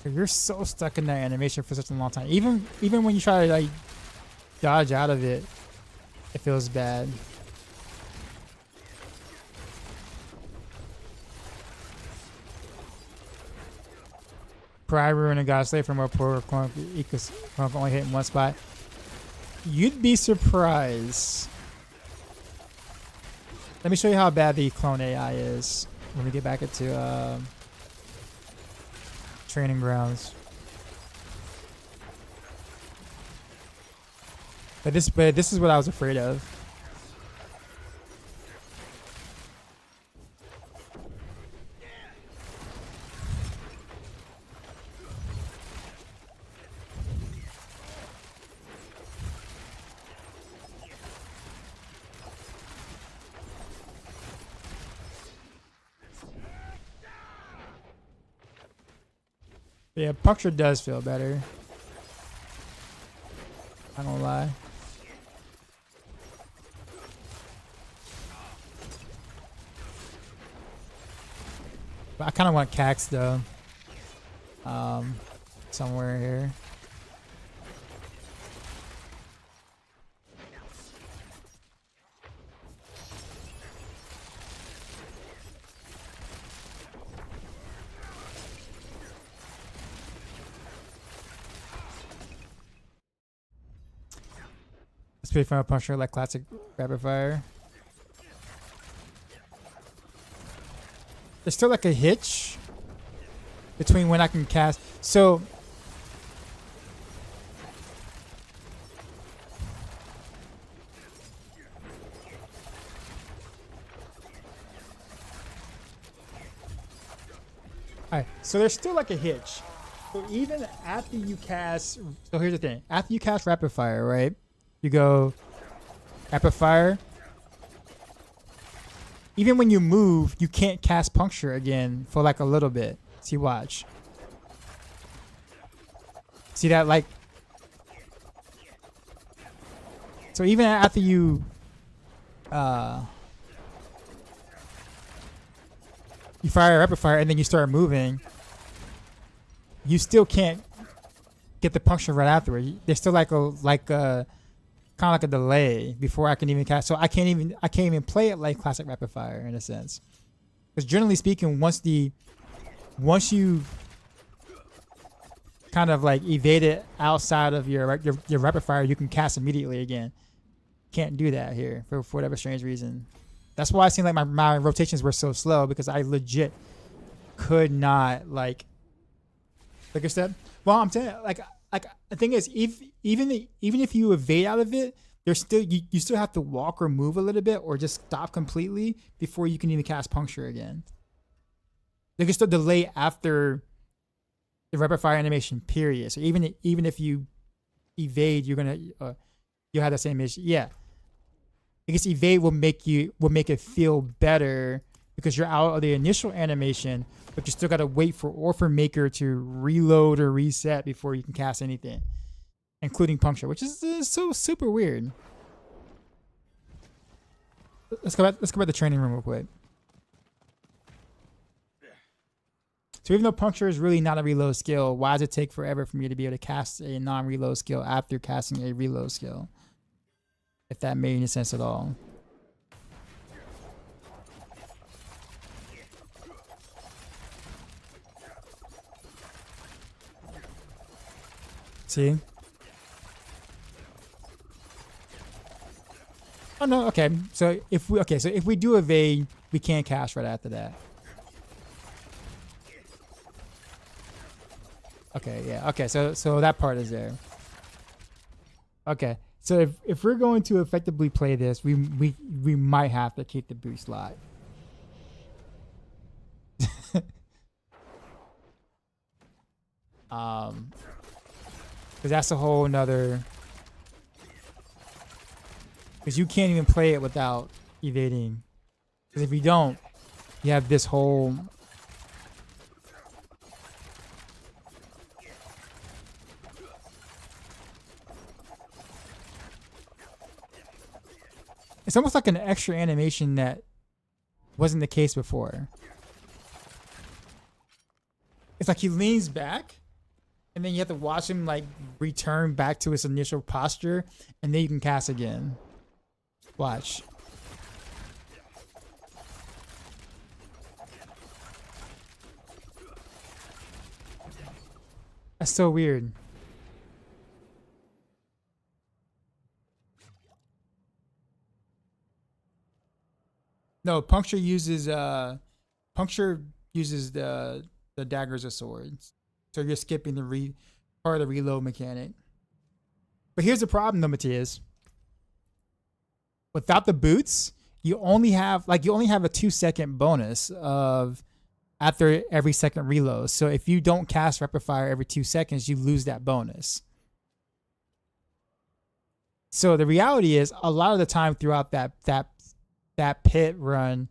A: You're so stuck in that animation for such a long time. Even when you try to like dodge out of it, it feels bad. Prior and a god slave from a poor clone equals only hitting one spot. You'd be surprised. Let me show you how bad the clone AI is when we get back into training grounds. But this is what I was afraid of. Yeah, puncture does feel better. I don't lie. But I kind of want Cax though. Somewhere here. Let's play from a puncture like classic rapid fire. There's still like a hitch between when I can cast. So alright, so there's still like a hitch. So even after you cast, so here's the thing. After you cast rapid fire, right? You go rapid fire. Even when you move, you can't cast puncture again for like a little bit. See, watch. See that, like. So even after you you fire a rapid fire and then you start moving, you still can't get the puncture right afterward. There's still like a kind of like a delay before I can even cast. So I can't even play it like classic rapid fire in a sense. Because generally speaking, once you kind of like evade it outside of your rapid fire, you can cast immediately again. Can't do that here for whatever strange reason. That's why it seemed like my rotations were so slow, because I legit could not like a step. Well, I'm telling you, like the thing is, even if you evade out of it, there's still you still have to walk or move a little bit or just stop completely before you can even cast puncture again. There can still delay after the rapid fire animation period. So even if you evade, you're gonna you'll have the same issue. Yeah, I guess evade will make it feel better because you're out of the initial animation, but you still gotta wait for Orphan Maker to reload or reset before you can cast anything, including puncture, which is so super weird. Let's go back to the training room real quick. So even though puncture is really not a reload skill, why does it take forever for me to be able to cast a non-reload skill after casting a reload skill? If that made any sense at all. See? Oh no, okay. So if we do evade, we can't cast right after that. Okay, yeah. Okay, so that part is there. Okay. So if we're going to effectively play this, we might have to keep the boot slot. Because that's a whole nother. Because you can't even play it without evading. Because if you don't, you have this whole. It's almost like an extra animation that wasn't the case before. It's like he leans back, and then you have to watch him like return back to his initial posture, and then you can cast again. Watch. That's so weird. No, puncture uses the daggers as swords. So you're skipping the part of the reload mechanic. But here's the problem though, Matthias. Without the boots, you only have a 2-second bonus of after every second reload. So if you don't cast rapid fire every 2 seconds, you lose that bonus. So the reality is, a lot of the time throughout that pit run,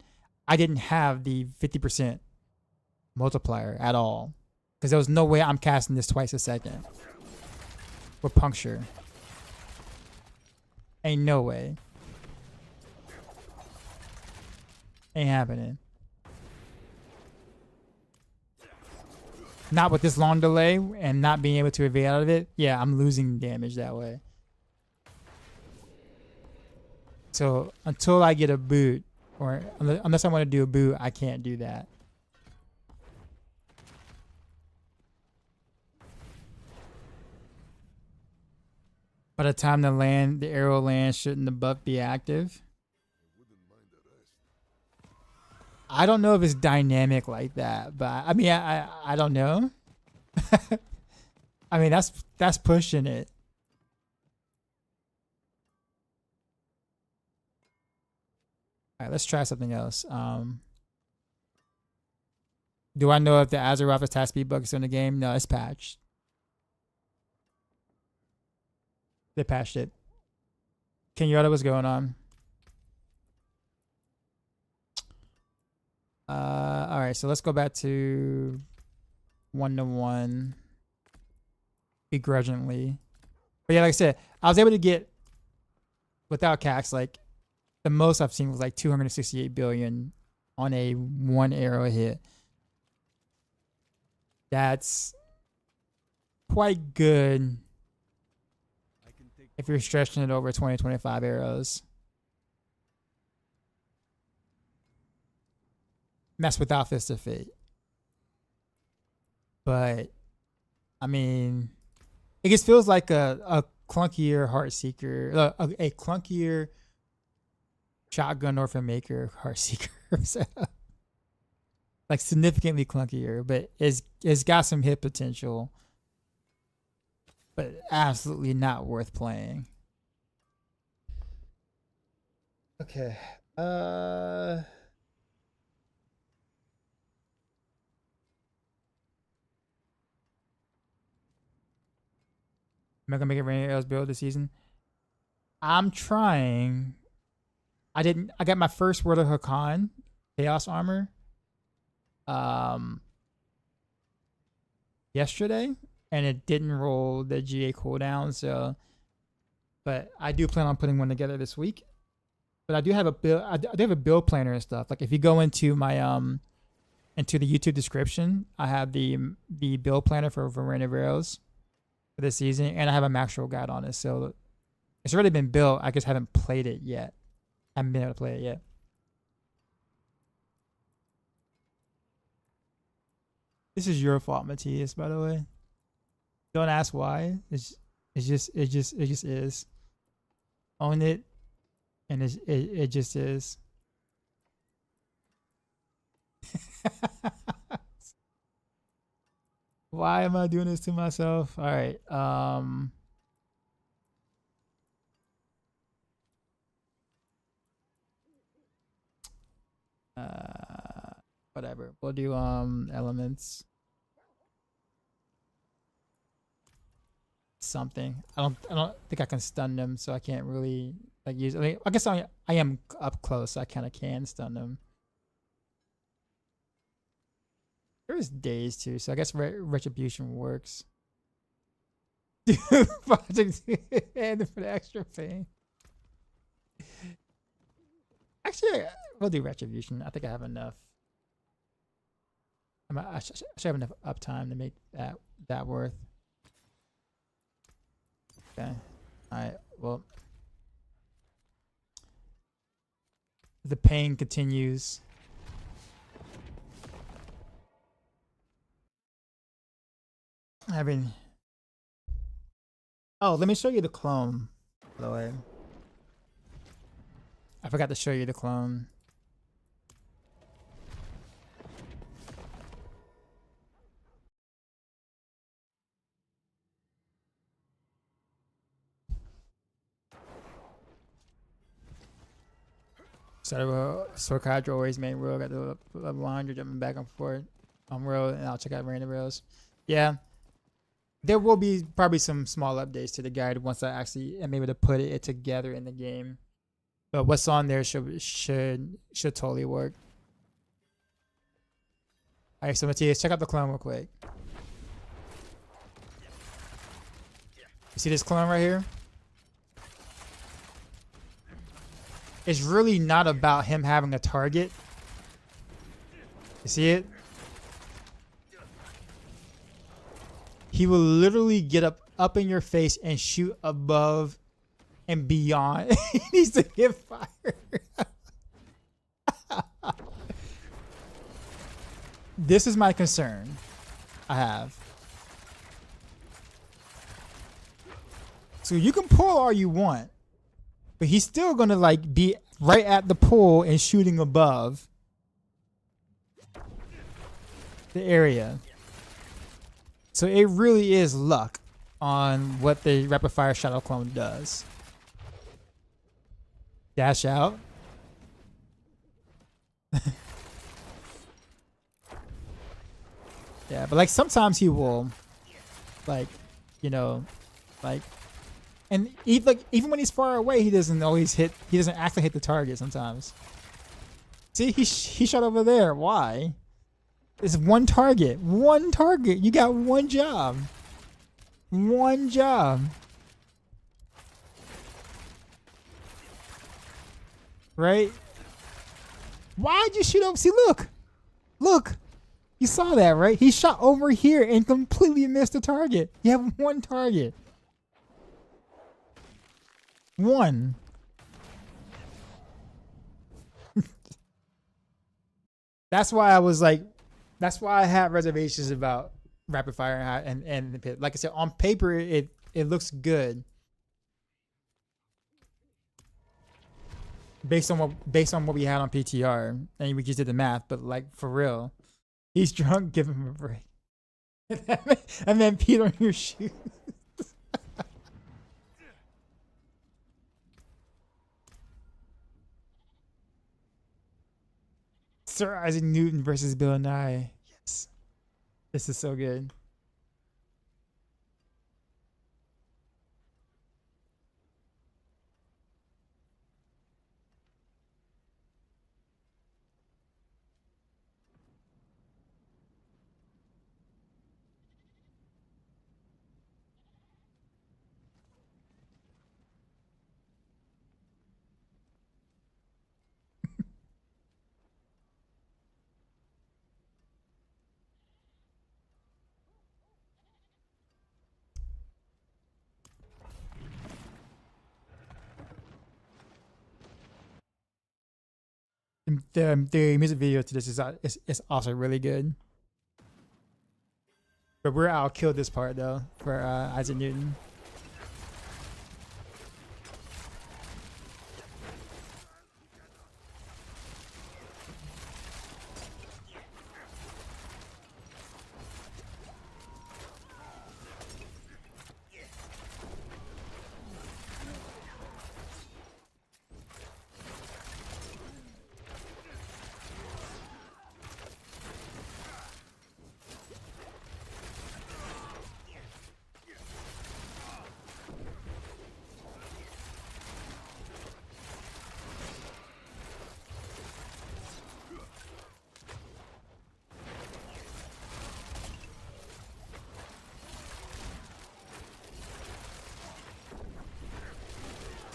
A: I didn't have the 50% multiplier at all, because there was no way I'm casting this twice a second with puncture. Ain't no way. Ain't happening. Not with this long delay and not being able to evade out of it. Yeah, I'm losing damage that way. So until I get a boot, or unless I want to do a boot, I can't do that. By the time the arrow lands, shouldn't the buff be active? I don't know if it's dynamic like that, but I mean, I don't know. I mean, that's pushing it. All right, let's try something else. Do I know if the Azeroth attack speed bug is in the game? No, it's patched. They patched it. Kenyatta, what's going on? All right, so let's go back to 1-to-1 begrudgingly. But yeah, like I said, I was able to get without cax, like the most I've seen was like 268 billion on a 1 arrow hit. That's quite good if you're stretching it over 20, 25 arrows. And that's without Fist of Fate. But, I mean, it just feels like a clunkier Heartseeker, a clunkier shotgun Orphan Maker Heartseeker. Like significantly clunkier, but it's got some hit potential, but absolutely not worth playing. Okay. Am I gonna make it Rain Arrows build this season? I'm trying. I got my first Word of Hakan Chaos Armor yesterday, and it didn't roll the GA cooldown, so but I do plan on putting one together this week. But I do have a build, I do have a build planner and stuff. Like if you go into my into the YouTube description, I have the build planner for Rain of Arrows for this season, and I have a max roll guide on it. So it's already been built. I just haven't played it yet. I haven't been able to play it yet. This is your fault, Matthias, by the way. Don't ask why. It just is. Own it, and it just is. Why am I doing this to myself? All right. Whatever. We'll do elements. Something. I don't think I can stun them, so I can't really like use. I mean, I guess I am up close, so I kind of can stun them. There's days too, so I guess retribution works. Dude, project and for the extra pain. Actually, we'll do retribution. I think I have enough. I should have enough uptime to make that worth. Okay. All right. Well, the pain continues. I mean, oh, let me show you the clone, by the way. I forgot to show you the clone. So Sorkadra always main rogue at the level 100, jumping back and forth on road, and I'll check out random rails. Yeah, there will be probably some small updates to the guide once I actually am able to put it together in the game. But what's on there should totally work. All right, so Matthias, check out the clone real quick. You see this clone right here? It's really not about him having a target. You see it? He will literally get up in your face and shoot above and beyond. He needs to get fired. This is my concern I have. So you can pull all you want, but he's still gonna like be right at the pool and shooting above the area. So it really is luck on what the rapid fire shadow clone does. Dash out. Yeah, but like sometimes he will, like, you know, like, and even when he's far away, he doesn't always hit. He doesn't actually hit the target sometimes. See, he shot over there. Why? It's one target. One target. You got one job. One job. Right? Why'd you shoot over? See, look. Look. You saw that, right? He shot over here and completely missed the target. You have one target. One. That's why I was like, that's why I had reservations about rapid fire and the pit. Like I said, on paper, it looks good. Based on what we had on PTR, and we just did the math, but like for real, he's drunk, give him a break. And then Pete on your shoes. Sir Isaac Newton versus Bill Nye. Yes. This is so good. The music video to this is also really good. But we're out-killed this part though for Isaac Newton.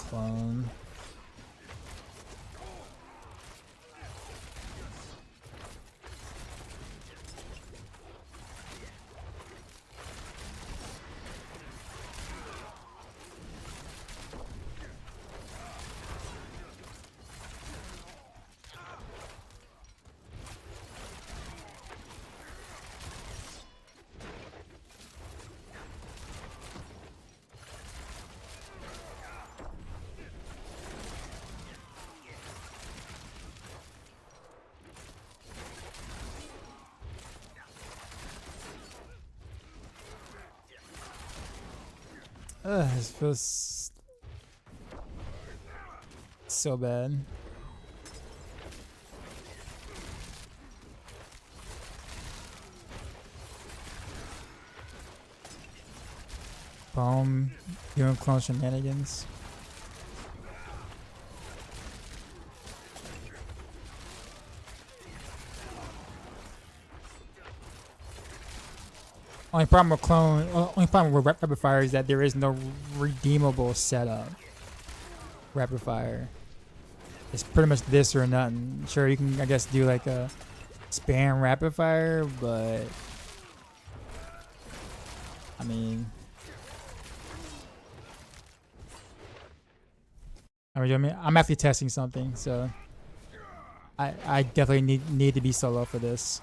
A: Clone. This feels so bad. Boom, doing clone shenanigans. Only problem with rapid fire is that there is no redeemable setup. Rapid fire. It's pretty much this or nothing. Sure, you can, I guess, do like a spam rapid fire, but I mean, I'm actually testing something, so I definitely need to be solo for this.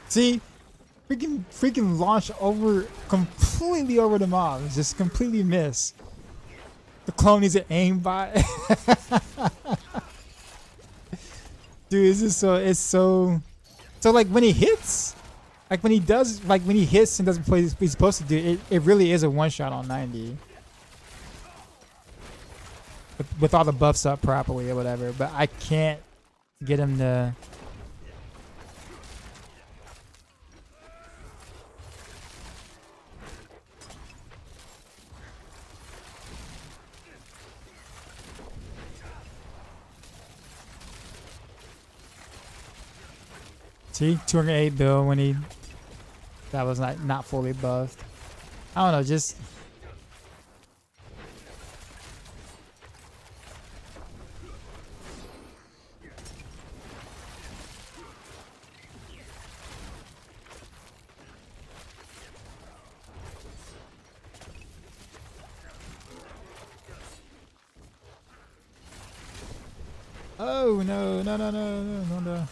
A: See, freaking launch over completely over the mobs, just completely miss. The clone needs an aimbot. Dude, it's so like when he hits, like when he hits and doesn't play what he's supposed to do, it really is a one shot on 90. With all the buffs up properly or whatever, but I can't get him to. See, 208 bill when he that was not fully buffed. I don't know, just oh no, no, no, no, no, no, no.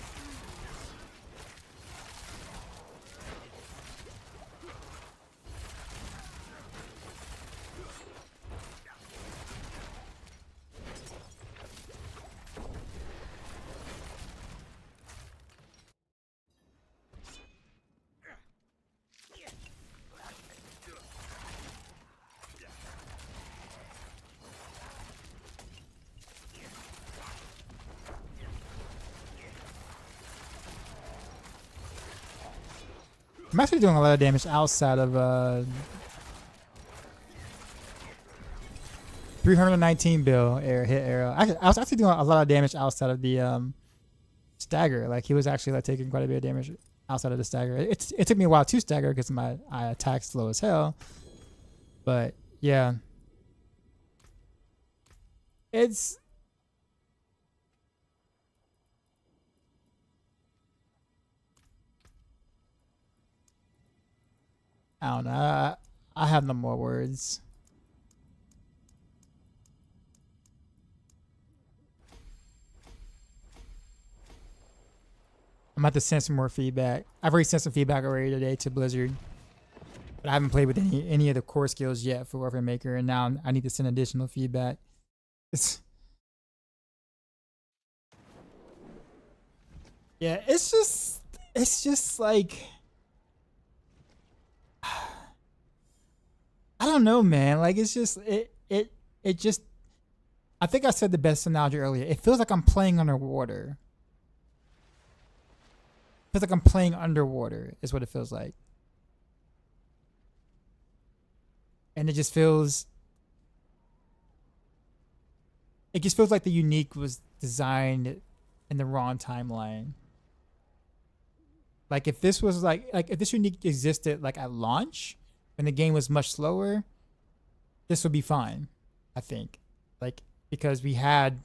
A: I'm actually doing a lot of damage outside of 319 bill air hit arrow. I was actually doing a lot of damage outside of the stagger. Like he was actually like taking quite a bit of damage outside of the stagger. It took me a while to stagger because my attack's slow as hell. But yeah, it's I don't know. I have no more words. I'm about to send some more feedback. I've already sent some feedback already today to Blizzard, but I haven't played with any of the core skills yet for Orphan Maker, and now I need to send additional feedback. Yeah, it's just like I don't know, man. Like it's just it just I think I said the best analogy earlier. It feels like I'm playing underwater. It feels like I'm playing underwater is what it feels like. And it just feels like the unique was designed in the wrong timeline. Like if this was like if this unique existed like at launch when the game was much slower, this would be fine, I think. Like because we had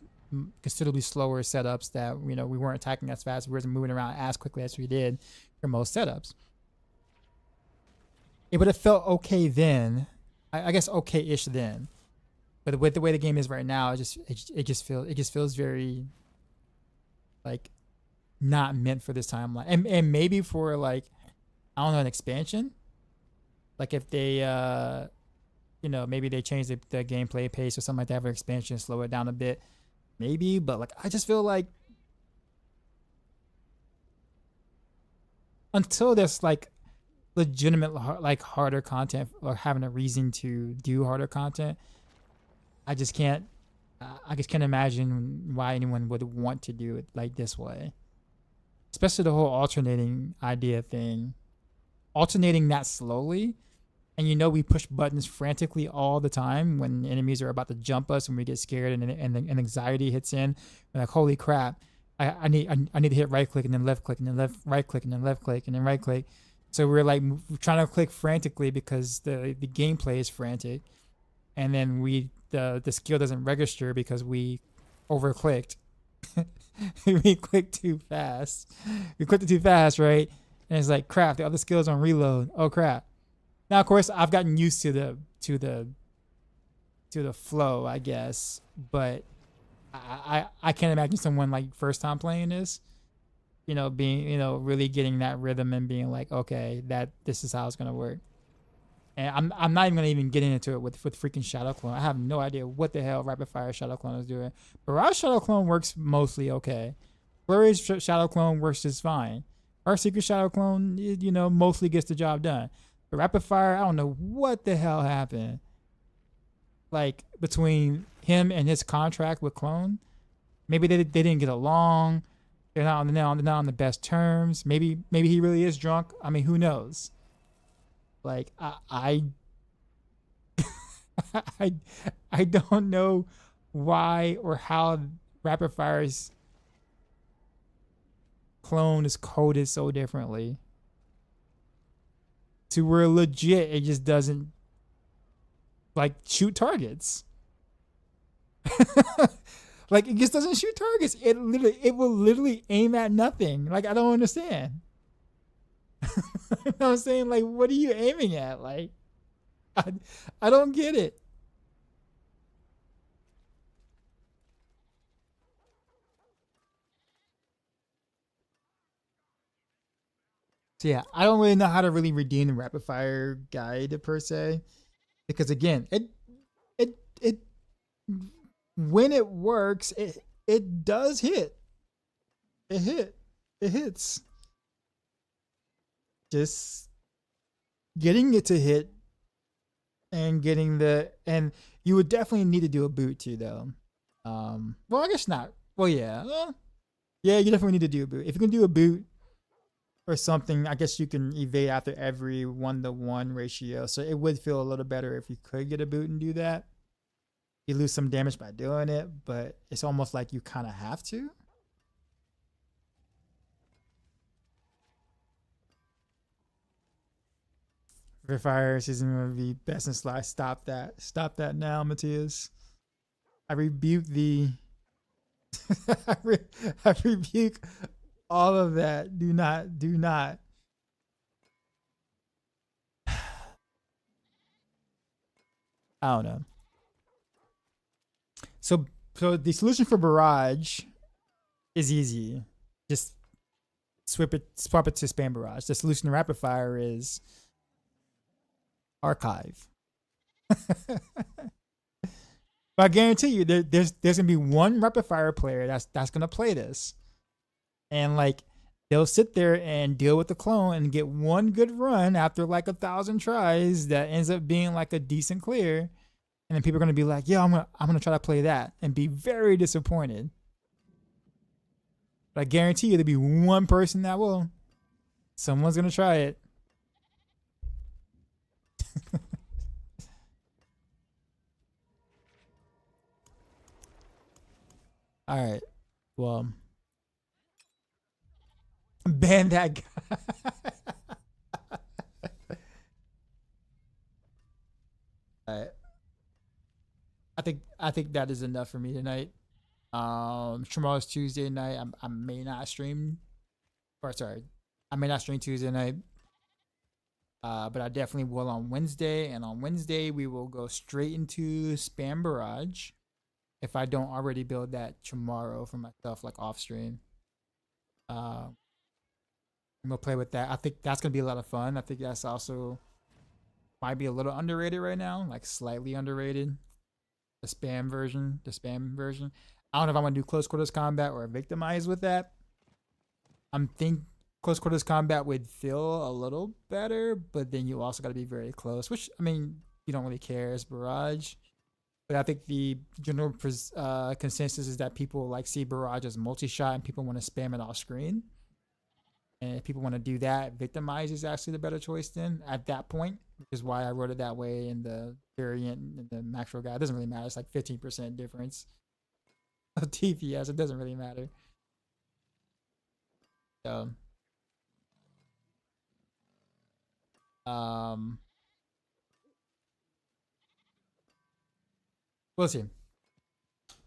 A: considerably slower setups that we weren't attacking as fast, we weren't moving around as quickly as we did for most setups. It would have felt okay then, I guess okay-ish then, but with the way the game is right now, it just feels very like not meant for this timeline, and maybe for like I don't know an expansion, like if they maybe they change the gameplay pace or something like that for expansion, slow it down a bit. Maybe, but like I just feel like until there's like legitimate like harder content or having a reason to do harder content, I just can't imagine why anyone would want to do it like this way. Especially the whole alternating idea thing. Alternating that slowly. And we push buttons frantically all the time when enemies are about to jump us and we get scared and anxiety hits in. We're like, holy crap, I need to hit right click and then left click and then right click and then left click and then right click. So we're like trying to click frantically because the gameplay is frantic. And then the skill doesn't register because we over clicked. We clicked too fast. We clicked it too fast, right? And it's like crap, the other skills on reload. Oh crap. Now, of course, I've gotten used to the flow, I guess, but I can't imagine someone like first time playing this, being really getting that rhythm and being like, okay, this is how it's gonna work. And I'm not even gonna get into it with freaking Shadow Clone. I have no idea what the hell Rapid Fire Shadow Clone is doing. Barrage Shadow Clone works mostly okay. Flurry's Shadow Clone works just fine. Heartseeker Shadow Clone, mostly gets the job done. But Rapid Fire, I don't know what the hell happened. Like between him and his contract with Clone, maybe they didn't get along. They're not on the best terms. Maybe he really is drunk. I mean, who knows? Like I don't know why or how Rapid Fire's clone is coded so differently to where legit it just doesn't like shoot targets. Like, it just doesn't shoot targets. It will literally aim at nothing. Like, I don't understand. You know what I'm saying? Like, what are you aiming at? Like, I don't get it. So yeah, I don't really know how to really redeem the rapid fire guide per se, because again, it when it works, it does hit. It hits. Just getting it to hit and and you would definitely need to do a boot too though. Well, I guess not. Well, yeah. Yeah, you definitely need to do a boot. If you can do a boot or something, I guess you can evade after every 1-to-1 ratio. So it would feel a little better if you could get a boot and do that. You lose some damage by doing it, but it's almost like you kind of have to. Free Fire season will be best in slot. Stop that. Stop that now, Matthias. I rebuke the I rebuke all of that. Do not. I don't know. So the solution for Barrage is easy. Just swap it to Spam Barrage. The solution to Rapid Fire is Archive. But I guarantee you, there's gonna be one Rapid Fire player that's gonna play this, and like they'll sit there and deal with the clone and get one good run after like 1,000 tries that ends up being like a decent clear, and then people are gonna be like, "Yeah, I'm gonna try to play that," and be very disappointed. But I guarantee you, there'll be one person that will. Someone's gonna try it. All right. Well, ban that guy. All right. I think that is enough for me tonight. Tomorrow's Tuesday night. I may not stream. Or sorry, I may not stream Tuesday night. But I definitely will on Wednesday. And on Wednesday we will go straight into Spam Barrage. If I don't already build that tomorrow for myself, like off stream. I'm gonna play with that. I think that's gonna be a lot of fun. I think that's also might be a little underrated right now, like slightly underrated. The spam version. I don't know if I'm gonna do close quarters combat or victimize with that. I'm think close quarters combat would feel a little better, but then you also got to be very close, which I mean you don't really care as Barrage. But I think the general consensus is that people like see Barrage as multi-shot and people want to spam it off screen. And if people want to do that, Victimize is actually the better choice then at that point, which is why I wrote it that way in the variant and the macro guide. It doesn't really matter. It's like 15% difference of TPS. It doesn't really matter. So, we'll see.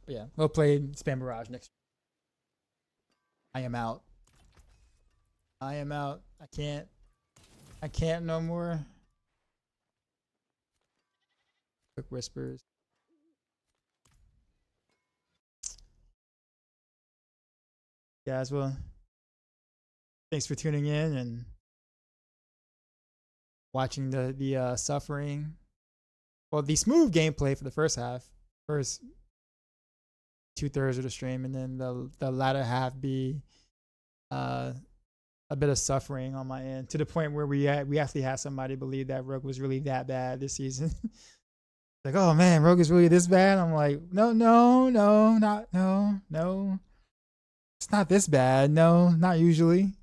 A: But yeah, we'll play Spam Barrage next. I am out. I can't no more. Quick whispers. Guys, well, thanks for tuning in and watching the suffering. Well, the smooth gameplay for the first 2/3 of the stream, and then the latter half be a bit of suffering on my end, to the point where we actually had somebody believe that Rogue was really that bad this season. Like, oh man, Rogue is really this bad. I'm like, no, it's not this bad. No, not usually.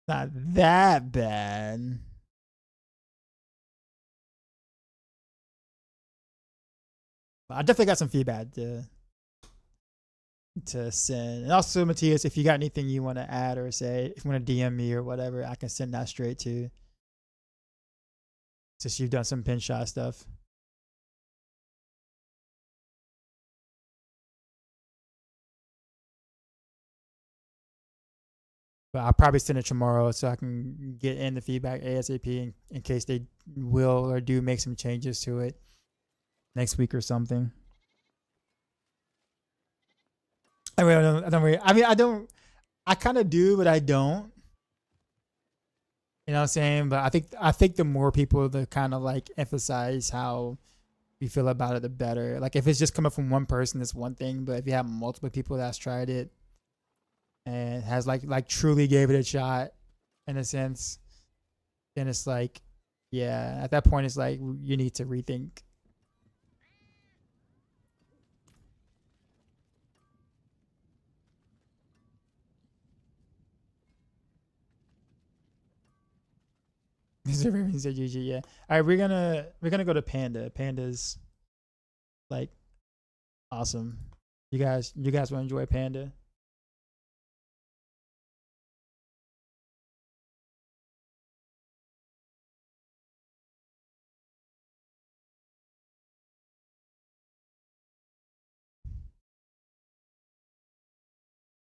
A: Not that bad. I definitely got some feedback. to send. And also, Matthias, if you got anything you want to add or say, if you want to DM me or whatever, I can send that straight to. Since you've done some pin shot stuff. But I'll probably send it tomorrow so I can get in the feedback ASAP in case they will or do make some changes to it next week or something. I kind of do, but I don't. You know what I'm saying? But I think the more people that kind of like emphasize how you feel about it, the better. Like if it's just coming from one person, it's one thing. But if you have multiple people that's tried it and has like truly gave it a shot, in a sense, then it's like, yeah, at that point it's like you need to rethink. Mr. Raven said GG, yeah. All right, we're gonna go to Panda. Panda's like awesome. You guys will enjoy Panda.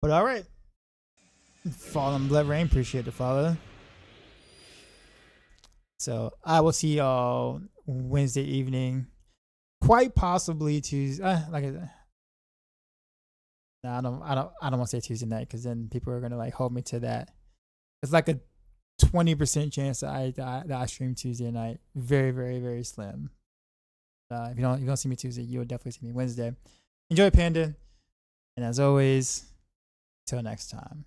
A: But all right, Fallen Blood Rain, appreciate the follow. So I will see y'all Wednesday evening, quite possibly Tuesday. Like I said, no, I don't want to say Tuesday night because then people are gonna like hold me to that. It's like a 20% chance that I stream Tuesday night. Very, very, very slim. If you don't see me Tuesday, you'll definitely see me Wednesday. Enjoy Panda, and as always, till next time.